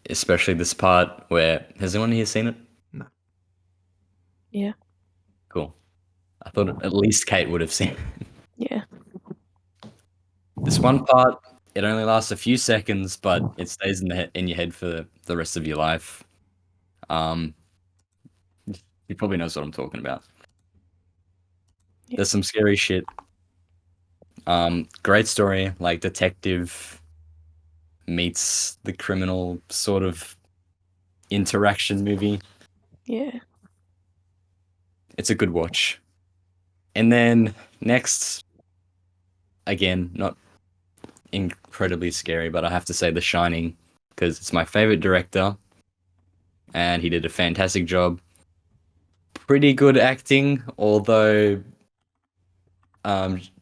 Especially this part where, has anyone here seen it? No. Yeah. Cool. I thought at least Kate would have seen it. Yeah. This one part, it only lasts a few seconds, but it stays in your head for the rest of your life. You probably knows what I'm talking about. Yeah. There's some scary shit. Great story, like detective meets the criminal sort of interaction movie. Yeah. It's a good watch. And then next, again, not incredibly scary, but I have to say The Shining, because it's my favorite director and he did a fantastic job. Pretty good acting, although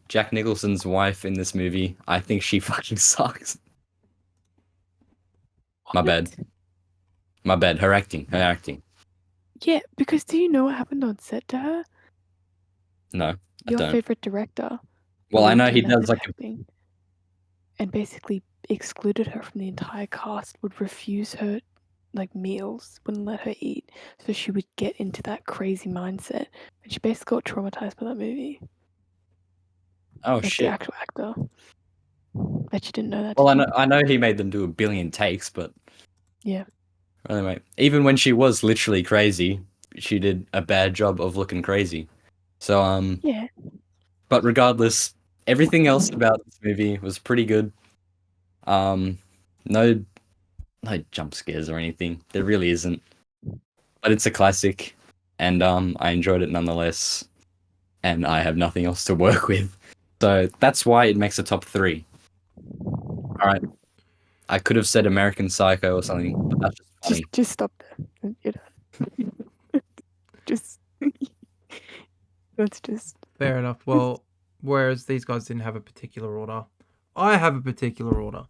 Jack Nicholson's wife in this movie, I think she fucking sucks. My bad. Her acting. Yeah, because do you know what happened on set to her? No, I Your don't. favorite director. Well, I know believed he in does method like acting and basically excluded her from the entire cast, would refuse her like meals, wouldn't let her eat, so she would get into that crazy mindset, and she basically got traumatized by that movie. oh Like shit. the actual actor. Bet you didn't know that. Well, did I know he made them do a billion takes, but Yeah. anyway, even when she was literally crazy, she did a bad job of looking crazy. So Yeah. but regardless, everything else about this movie was pretty good. No jump scares or anything. There really isn't. But it's a classic, and I enjoyed it nonetheless. And I have nothing else to work with, so that's why it makes a top 3. All right, I could have said American Psycho or something, but that's just funny. Just stop there. You're done. Just that's just Fair enough. Well, whereas these guys didn't have a particular order, I have a particular order.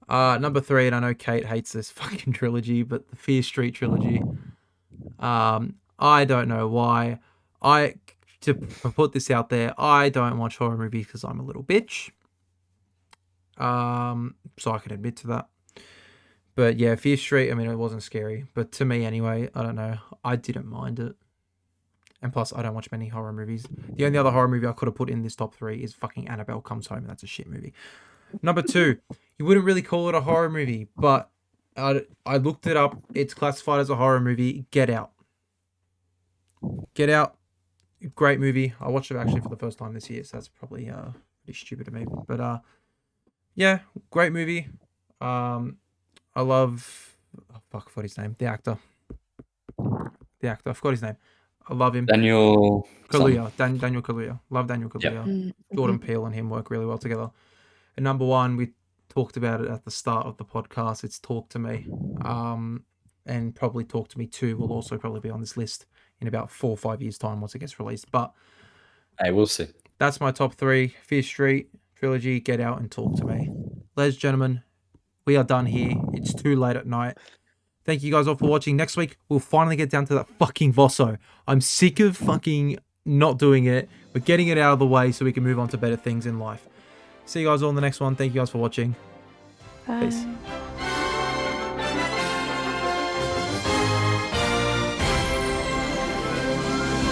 Number 3, and I know Kate hates this fucking trilogy, but the Fear Street trilogy. I don't know why. To put this out there, I don't watch horror movies because I'm a little bitch. So I can admit to that. But yeah, Fear Street, I mean, it wasn't scary. But to me anyway, I don't know. I didn't mind it. And plus, I don't watch many horror movies. The only other horror movie I could have put in this top 3 is fucking Annabelle Comes Home, and that's a shit movie. Number 2, you wouldn't really call it a horror movie, but I looked it up. It's classified as a horror movie. Get Out. Get Out, great movie. I watched it actually for the first time this year, so that's probably pretty stupid of me. But yeah, great movie. I love, I forgot his name. The actor. I forgot his name. I love him. Daniel Kaluuya. Daniel Kaluuya. Love Daniel Kaluuya. Mm-hmm. Jordan Peele and him work really well together. And number 1, we talked about it at the start of the podcast. It's Talk to Me. And probably Talk to Me 2 will also probably be on this list in about 4 or 5 years' time once it gets released. But Hey, we'll see. that's my top 3. Fear Street, Trilogy, Get Out, and Talk to Me. Ladies and gentlemen, we are done here. It's too late at night. Thank you guys all for watching. Next week, we'll finally get down to that fucking Vosso. I'm sick of fucking not doing it. We're getting it out of the way so we can move on to better things in life. See you guys all in the next one. Thank you guys for watching. Bye. Peace.